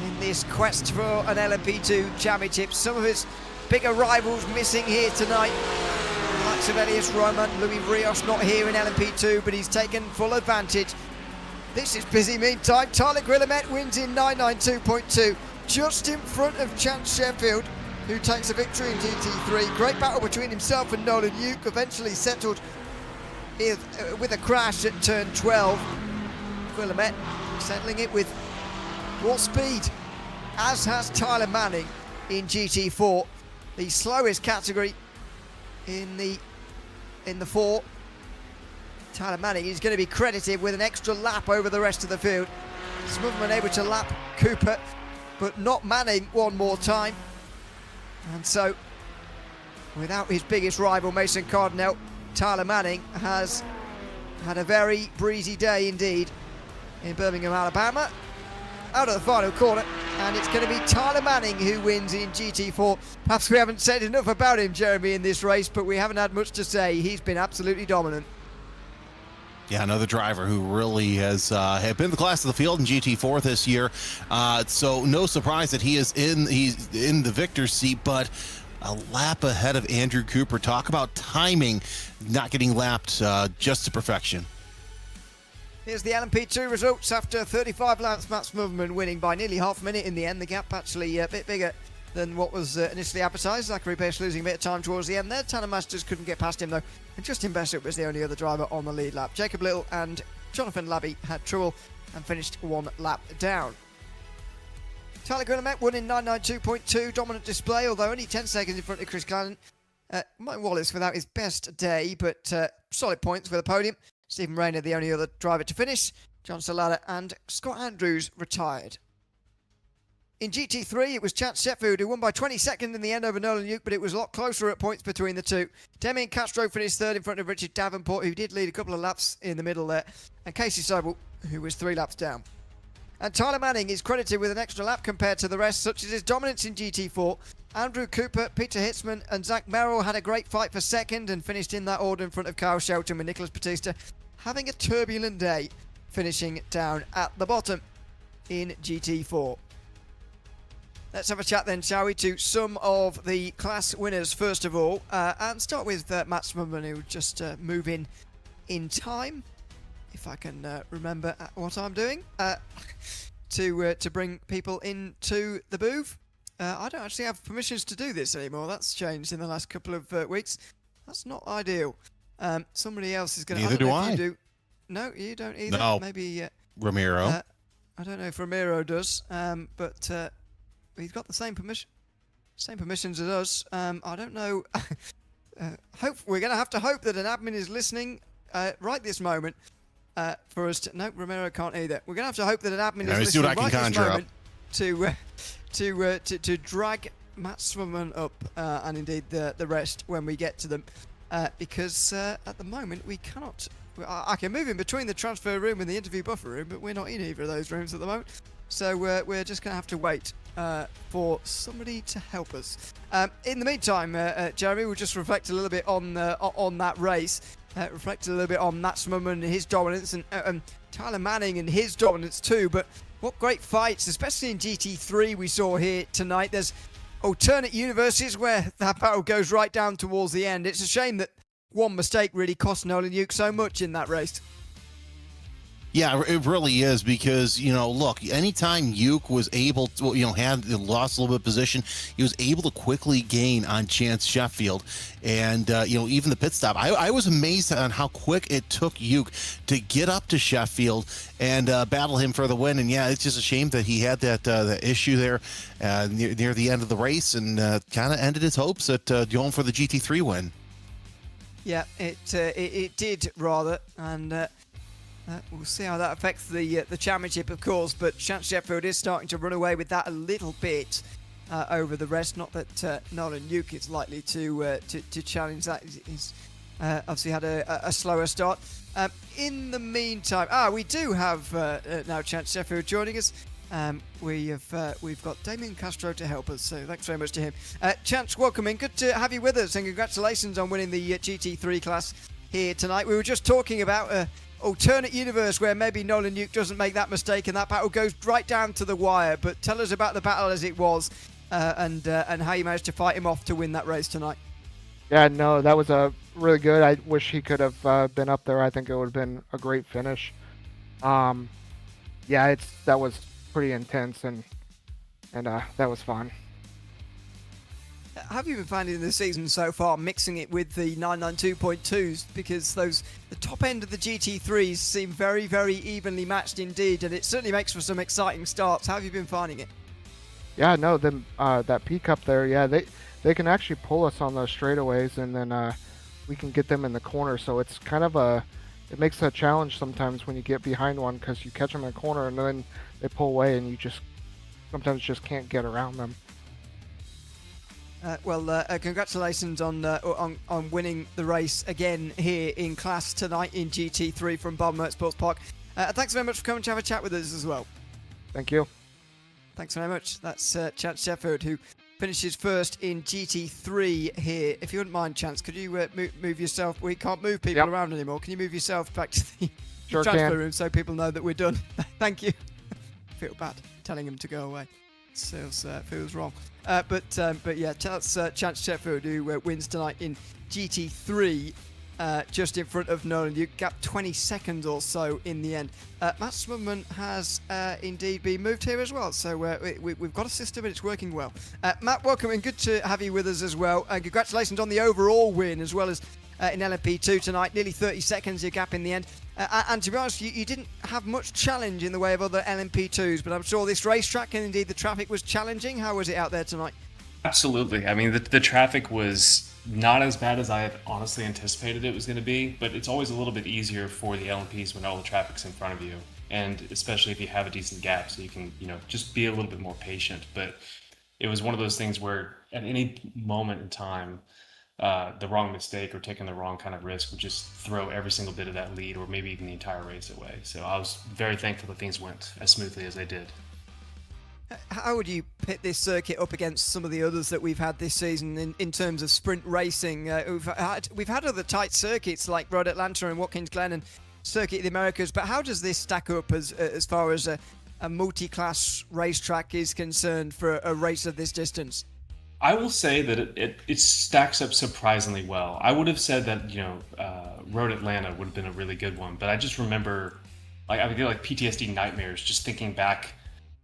in this quest for an LMP2 championship. Some of his bigger rivals missing here tonight. Likes of Elias Roman, Louis Rios not here in LMP2, but he's taken full advantage. This is busy meantime. Tyler Guillemette wins in 992.2, just in front of Chance Sheffield, who takes a victory in GT3. Great battle between himself and Nolan Duke, eventually settled with a crash at turn 12. Guillemette settling it with more speed, as has Tyler Manning in GT4, the slowest category in the 4. Tyler Manning is going to be credited with an extra lap over the rest of the field. Smotherman able to lap Cooper, but not Manning one more time. And so, without his biggest rival, Mason Cardinal, Tyler Manning has had a very breezy day indeed in Birmingham, Alabama. Out of the final corner, and it's going to be Tyler Manning who wins in GT4. Perhaps we haven't said enough about him, Jeremy, in this race, but we haven't had much to say. He's been absolutely dominant. Yeah, another driver who really has been the class of the field in GT4 this year. So no surprise that he's in the victor's seat, but a lap ahead of Andrew Cooper. Talk about timing, not getting lapped just to perfection. Here's the LMP2 results after 35 laps. Max Mudman winning by nearly half a minute in the end. The gap actually a bit bigger than what was initially advertised. Zachary Pierce losing a bit of time towards the end there. Tanner Masters couldn't get past him though. And Justin Bessett was the only other driver on the lead lap. Jacob Little and Jonathan Labby had trouble and finished 1 lap down. Tyler Guillemette won in 992.2. Dominant display, although only 10 seconds in front of Chris Glennon. Mike Wallace without his best day, but solid points for the podium. Stephen Rayner, the only other driver to finish. John Salada and Scott Andrews retired. In GT3, it was Chance Sheffield who won by 20 seconds in the end over Nolan Duke, but it was a lot closer at points between the two. Demian Castro finished 3rd in front of Richard Davenport, who did lead a couple of laps in the middle there, and Casey Sobel, who was 3 laps down. And Tyler Manning is credited with an extra lap compared to the rest, such as his dominance in GT4. Andrew Cooper, Peter Hitzman and Zach Merrill had a great fight for second and finished in that order in front of Kyle Shelton, with Nicholas Batista having a turbulent day, finishing down at the bottom in GT4. Let's have a chat then, shall we, to some of the class winners first of all, and start with Max Mudman, who just move in time, if I can remember what I'm doing, to bring people into the booth. I don't actually have permissions to do this anymore. That's changed in the last couple of weeks. That's not ideal. Somebody else is going to... Neither do I. You do. No, you don't either. No. Maybe... Ramiro. I don't know if Ramiro does, but he's got the same permissions as us. I don't know. Hope we're going to have to hope that an admin is listening right this moment for us to. No, Ramiro can't either. We're going to have to hope that an admin is listening right this moment to drag Matt Swimmerman up and indeed the rest when we get to them, because at the moment we cannot. I can move in between the transfer room and the interview buffer room, but we're not in either of those rooms at the moment. So we're just going to have to wait for somebody to help us. In the meantime, Jeremy, we'll just reflect a little bit on that race. Reflect a little bit on Matt Swimmerman and his dominance, and Tyler Manning and his dominance too. But what great fights, especially in GT3, we saw here tonight. There's alternate universes where that battle goes right down towards the end. It's a shame that one mistake really cost Nolan Yuke so much in that race. Yeah, it really is, because, look, anytime Yuke was able to, had lost a little bit of position, he was able to quickly gain on Chance Sheffield. And, even the pit stop, I was amazed on how quick it took Yuke to get up to Sheffield and battle him for the win. And, yeah, it's just a shame that he had that issue there near the end of the race, and kind of ended his hopes at going for the GT3 win. Yeah, it did rather, and we'll see how that affects the championship, of course. But Chance Sheffield is starting to run away with that a little bit over the rest. Not that Nolan Yuke is likely to challenge that. He's obviously had a slower start. In the meantime, we do have now Chance Sheffield joining us. We've got Damien Castro to help us, so thanks very much to him. Chance, welcome in. Good to have you with us, and congratulations on winning the GT3 class here tonight. We were just talking about alternate universe where maybe Nolan Yuke doesn't make that mistake and that battle goes right down to the wire. But tell us about the battle as it was, and how you managed to fight him off to win that race tonight. Yeah, no, that was really good. I wish he could have been up there. I think it would have been a great finish. That was pretty intense, and that was fun. Have you been finding the season so far mixing it with the 992.2s, because the top end of the GT3s seem very, very evenly matched indeed, and it certainly makes for some exciting starts. How have you been finding it? Yeah, no, that peak up there, yeah, they can actually pull us on those straightaways, and then we can get them in the corner. So it's kind of it makes a challenge sometimes when you get behind one, because you catch them in a corner and then they pull away, and you sometimes just can't get around them. Congratulations on winning the race again here in class tonight in GT3 from Barber Motorsports Park. Thanks very much for coming to have a chat with us as well. Thank you. Thanks very much. That's Chance Sheffield, who finishes first in GT3 here. If you wouldn't mind, Chance, could you move yourself? We can't move people around anymore. Can you move yourself back to the transfer room so people know that we're done? Thank you. I feel bad telling him to go away. Feels wrong. But yeah, that's Chance Sheffield, who wins tonight in GT3, just in front of Nolan Yuke, gap 20 seconds or so in the end. Matt Swimmerman has indeed been moved here as well, so we've got a system and it's working well. Matt, welcome, and good to have you with us as well. Congratulations on the overall win, as well as in LMP2 tonight. Nearly 30 seconds your gap in the end. And to be honest, you didn't have much challenge in the way of other LMP2s, but I'm sure this racetrack and indeed the traffic was challenging. How was it out there tonight? Absolutely. I mean, the traffic was not as bad as I had honestly anticipated it was going to be, but it's always a little bit easier for the LMPs when all the traffic's in front of you, and especially if you have a decent gap, so you can, just be a little bit more patient. But it was one of those things where at any moment in time, the wrong mistake or taking the wrong kind of risk would just throw every single bit of that lead, or maybe even the entire race away. So I was very thankful that things went as smoothly as they did. How would you pit this circuit up against some of the others that we've had this season in terms of sprint racing? We've had other tight circuits like Road Atlanta and Watkins Glen and Circuit of the Americas, but how does this stack up as far as a multi-class racetrack is concerned for a race of this distance? I will say that it stacks up surprisingly well. I would have said that Road Atlanta would have been a really good one, but I just remember I would get PTSD nightmares just thinking back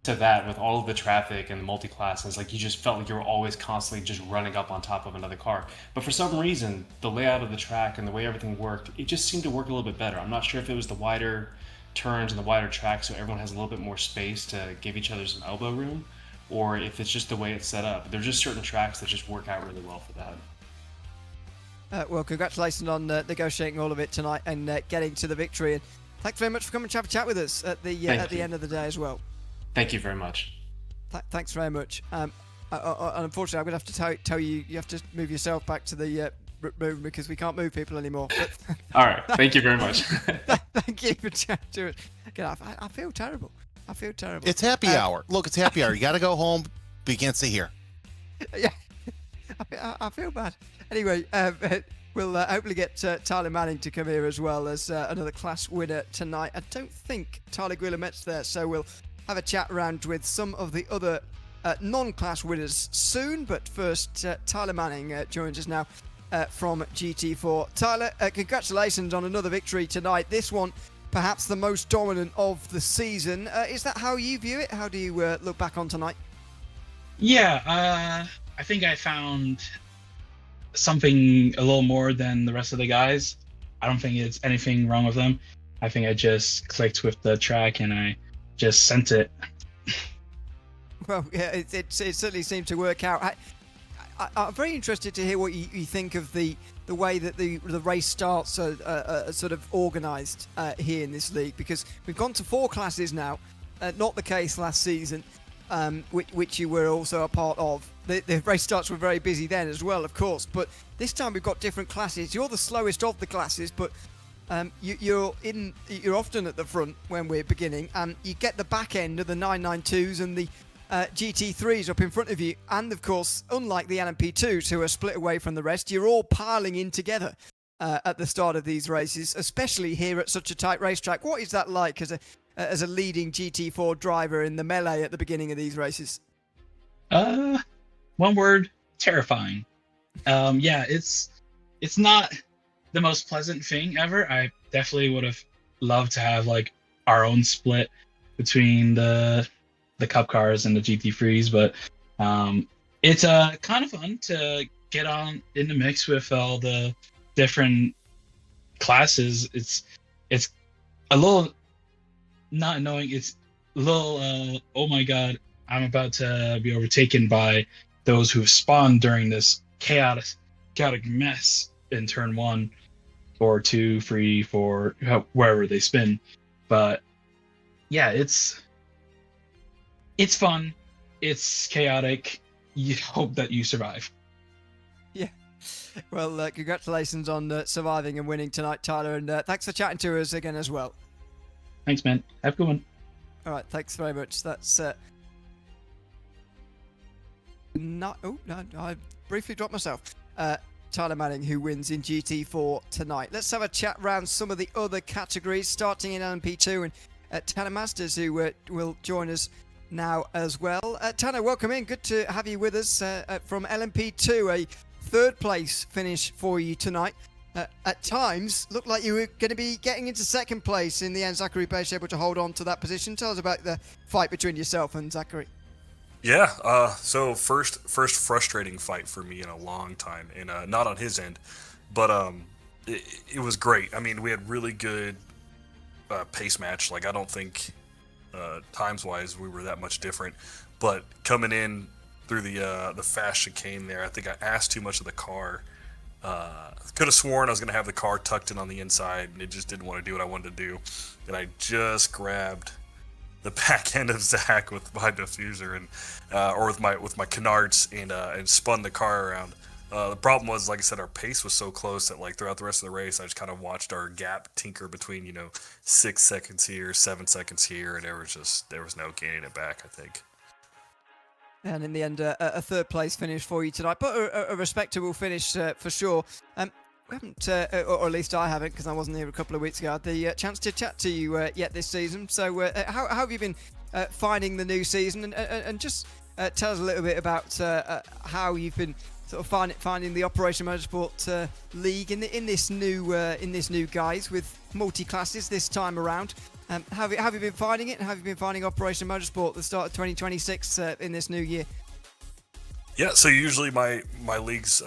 to that with all of the traffic and the multi-classes. You just felt like you were always constantly just running up on top of another car. But for some reason, the layout of the track and the way everything worked, it just seemed to work a little bit better. I'm not sure if it was the wider turns and the wider track so everyone has a little bit more space to give each other some elbow room, or if it's just the way it's set up. There's just certain tracks that just work out really well for that. Well, congratulations on negotiating all of it tonight and getting to the victory. And thanks very much for coming to have a chat with us at the end of the day as well. Thank you very much. Thanks very much. Unfortunately, I'm going to have to tell you, you have to move yourself back to the room because we can't move people anymore. But all right. Thank you very much. Thank you for chatting to us. I feel terrible. It's happy hour. Look, it's happy hour. You got to go home, but you can't stay here. Yeah, I feel bad. Anyway, we'll hopefully get Tyler Manning to come here as well as another class winner tonight. I don't think Tyler Guillemet's there, so we'll have a chat around with some of the other non-class winners soon. But first, Tyler Manning joins us now from GT4. Tyler, congratulations on another victory tonight. This one, perhaps the most dominant of the season. Is that how you view it? How do you look back on tonight? Yeah, I think I found something a little more than the rest of the guys. I don't think it's anything wrong with them. I think I just clicked with the track and I just sent it. Well, yeah, it certainly seemed to work out. I'm very interested to hear what you think of the way that the race starts are sort of organised here in this league, because we've gone to 4 classes now, not the case last season, which you were also a part of. The race starts were very busy then as well, of course, but this time we've got different classes. You're the slowest of the classes, but you're often at the front when we're beginning, and you get the back end of the 992s and the GT3s up in front of you, and of course, unlike the LMP2s who are split away from the rest, you're all piling in together at the start of these races, especially here at such a tight racetrack. What is that like as a leading GT4 driver in the melee at the beginning of these races? One word: terrifying. Yeah, it's not the most pleasant thing ever. I definitely would have loved to have like our own split between the Cup cars and the GT3s, but it's kind of fun to get on in the mix with all the different classes. It's a little not annoying. It's a little oh my god, I'm about to be overtaken by those who've spawned during this chaotic mess in turn 1 or 2, 3, 4, wherever they spin. But yeah, it's fun. It's chaotic. You hope that you survive. Yeah. Well, congratulations on surviving and winning tonight, Tyler, and thanks for chatting to us again as well. Thanks, man. Have a good one. All right, thanks very much. That's I briefly dropped myself. Tyler Manning, who wins in GT4 tonight. Let's have a chat around some of the other categories, starting in LMP2, and Tanner Masters, who will join us now as well. Tanner, welcome in. Good to have you with us from LMP2. A 3rd place finish for you tonight. At times, looked like you were going to be getting into 2nd place. In the end, Zachary Page able to hold on to that position. Tell us about the fight between yourself and Zachary. Yeah, so first frustrating fight for me in a long time, and not on his end, but it was great. I mean, we had really good pace match. Like, I don't think times-wise we were that much different, but coming in through the fast chicane there, I think I asked too much of the car. Could have sworn I was going to have the car tucked in on the inside, and it just didn't want to do what I wanted to do, and I just grabbed the back end of Zach with my diffuser and or with my canards and spun the car around. The problem was, like I said, our pace was so close that like throughout the rest of the race, I just kind of watched our gap tinker between 6 seconds here, 7 seconds here, and there was no gaining it back, I think. And in the end, a 3rd place finish for you tonight, but a respectable finish for sure. We haven't, or at least I haven't, because I wasn't here a couple of weeks ago, had the chance to chat to you yet this season. So how have you been finding the new season? And just tell us a little bit about how you've been sort of finding the Operation Motorsport League in this new guise with multi-classes this time around. Have you been finding it? And have you been finding Operation Motorsport at the start of 2026 in this new year? Yeah, so usually my leagues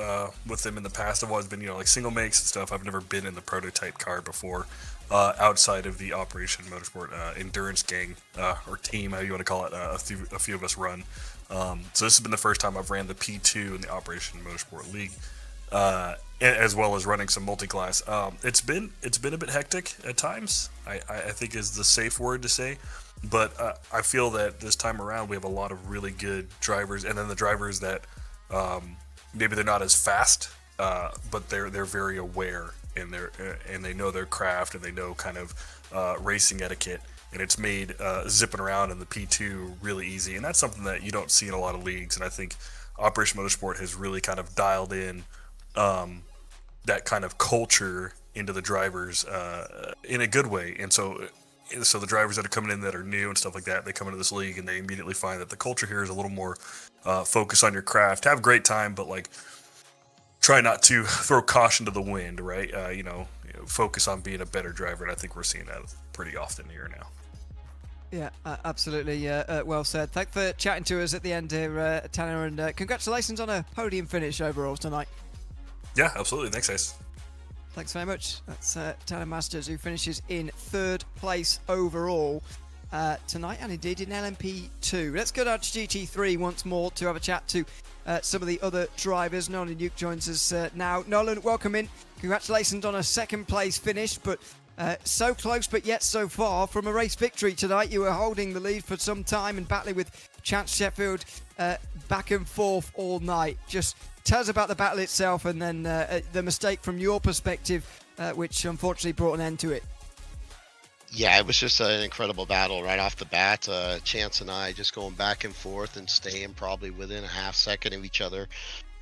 with them in the past have always been like single makes and stuff. I've never been in the prototype car before, outside of the Operation Motorsport endurance gang or team, how you want to call it. A few of us run. So this has been the first time I've ran the P2 in the Operation Motorsport League, as well as running some multi-class. It's been a bit hectic at times. I think is the safe word to say. But I feel that this time around we have a lot of really good drivers, and then the drivers that maybe they're not as fast, but they're very aware and they know their craft and they know kind of racing etiquette, and it's made zipping around in the P2 really easy, and that's something that you don't see in a lot of leagues. And I think Operation Motorsport has really kind of dialed in that kind of culture into the drivers in a good way, and so the drivers that are coming in that are new and stuff like that, they come into this league and they immediately find that the culture here is a little more focus on your craft. Have a great time, but like try not to throw caution to the wind, right? Focus on being a better driver, and I think we're seeing that pretty often here now. Yeah, absolutely. Well said. Thanks for chatting to us at the end here, Tanner, and congratulations on a podium finish overall tonight. Yeah, absolutely. Thanks, guys. Thanks very much. That's Tanner Masters, who finishes in 3rd place overall tonight, and indeed in LMP2. Let's go down to GT3 once more to have a chat to some of the other drivers. Nolan Duke joins us now. Nolan, welcome in. Congratulations on a 2nd place finish, but so close but yet so far from a race victory tonight. You were holding the lead for some time and battling with Chance Sheffield back and forth all night. Just tell us about the battle itself, and then the mistake from your perspective, which unfortunately brought an end to it. Yeah, it was just an incredible battle right off the bat. Chance and I just going back and forth and staying probably within a half second of each other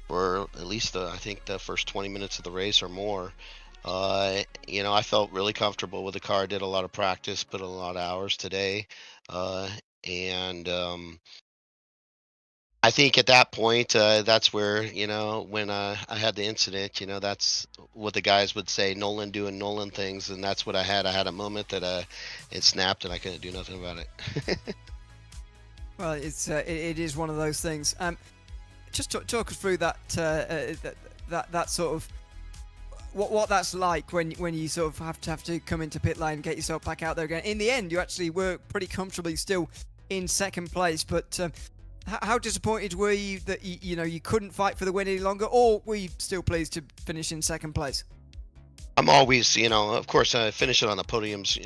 for at least I think the first 20 minutes of the race or more. I felt really comfortable with the car. Did a lot of practice, put a lot of hours today, and I think at that point, that's where, when I had the incident, that's what the guys would say, Nolan doing Nolan things, and that's what I had. I had a moment that it snapped, and I couldn't do nothing about it. Well, it is one of those things. Just talk us through that sort of what that's like when you sort of have to come into pit lane and get yourself back out there again. In the end, you actually were pretty comfortably still in 2nd place, but how disappointed were you that you couldn't fight for the win any longer, or were you still pleased to finish in 2nd place? I'm always, of course, finishing on the podiums,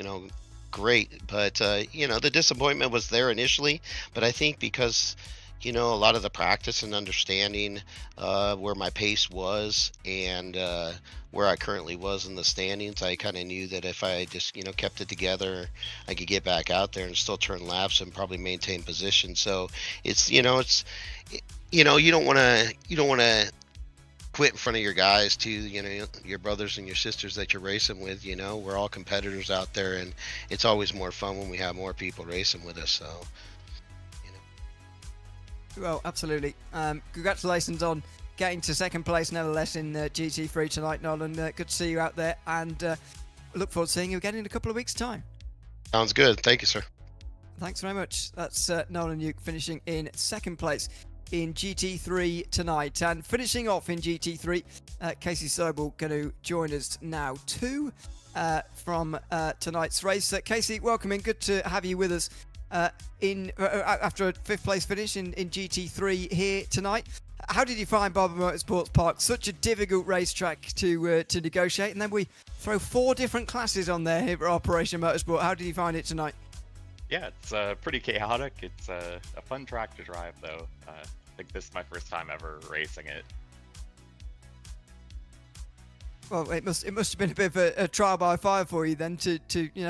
great, but the disappointment was there initially, but I think because a lot of the practice and understanding where my pace was and where I currently was in the standings, I kind of knew that if I just kept it together, I could get back out there and still turn laps and probably maintain position. So it's you don't want to quit in front of your guys too, your brothers and your sisters that you're racing with. We're all competitors out there, and it's always more fun when we have more people racing with us. So well, absolutely. Congratulations on getting to 2nd place nevertheless in GT3 tonight, Nolan. Good to see you out there, and look forward to seeing you again in a couple of weeks' time. Sounds good. Thank you, sir. Thanks very much. That's Nolan Duke finishing in 2nd place in GT3 tonight. And finishing off in GT3, Casey Sobel going to join us now too from tonight's race. Casey, welcome in. Good to have you with us after a 5th place finish in GT3 here tonight. How did you find Barber Motorsports Park? Such a difficult racetrack to negotiate, and then we throw 4 different classes on there here for Operation Motorsport. How did you find it tonight? Yeah, it's pretty chaotic. It's a fun track to drive, though. I think this is my first time ever racing it. Well, it must have been a bit of a trial by fire for you then to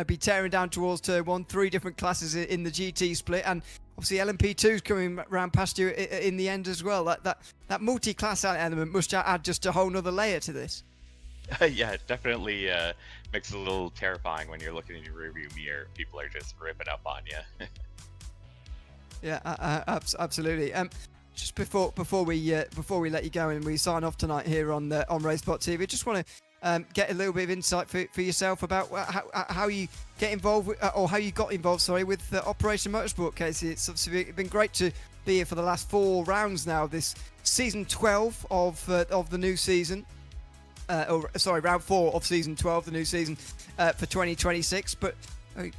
be tearing down towards turn 1, 3 different classes in the GT split, and obviously LMP2's coming around past you in the end as well. That multi-class element must add just a whole nother layer to this. Yeah, it definitely makes it a little terrifying when you're looking in your rearview mirror. People are just ripping up on you. Yeah, absolutely. Just before we let you go and we sign off tonight here on RaceSpot TV, just want to get a little bit of insight for yourself about how you get involved with, or how you got involved, with Operation Motorsport, Casey. It's obviously been great to be here for the last 4 rounds now, this season 12 of the new season. round 4 of season 12, the new season for 2026. But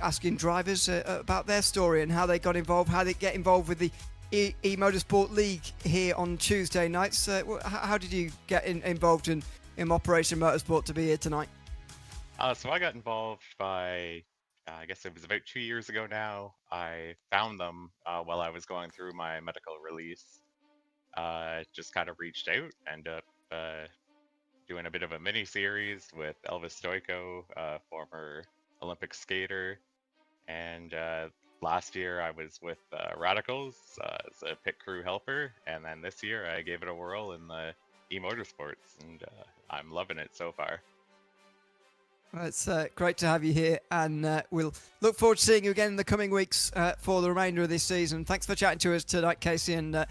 asking drivers about their story and how they got involved, how they get involved with the eMotorsport League here on Tuesday nights. How did you get involved in Operation Motorsport to be here tonight? So I got involved by, I guess it was about 2 years ago now. I found them while I was going through my medical release. Just kind of reached out, ended up doing a bit of a mini series with Elvis Stoico, former Olympic skater, and last year I was with Radicals as a pit crew helper, and then this year I gave it a whirl in the eMotorsports, and I'm loving it so far. Well, it's great to have you here, and we'll look forward to seeing you again in the coming weeks for the remainder of this season. Thanks for chatting to us tonight, Casey, and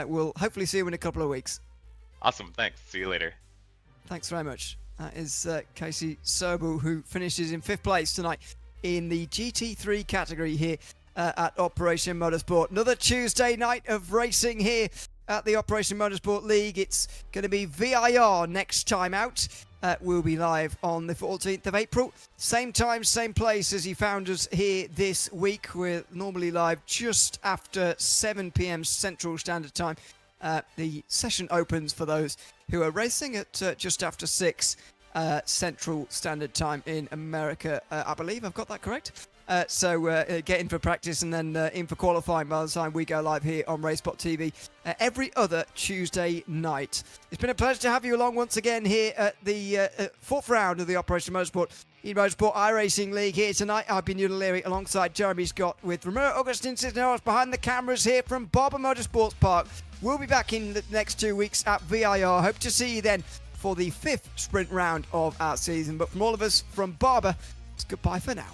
we'll hopefully see you in a couple of weeks. Awesome, thanks. See you later. Thanks very much. That is Casey Sobel, who finishes in 5th place tonight in the GT3 category here at Operation Motorsport. Another Tuesday night of racing here at the Operation Motorsport League. It's going to be VIR next time out. We'll be live on the 14th of April. Same time, same place as you found us here this week. We're normally live just after 7 p.m. Central Standard Time. The session opens for those who are racing at just after 6 Central Standard Time in America. I believe I've got that correct. So get in for practice and then in for qualifying by the time we go live here on RaceSpot TV every other Tuesday night. It's been a pleasure to have you along once again here at the 4th round of the Operation Motorsport eMotorsport iRacing League here tonight. I've been Ewan Leary alongside Jeremy Scott with Romero Augustin Cisneros behind the cameras here from Barber Motorsports Park. We'll be back in the next 2 weeks at VIR. Hope to see you then for the 5th sprint round of our season. But from all of us from Barber, it's goodbye for now.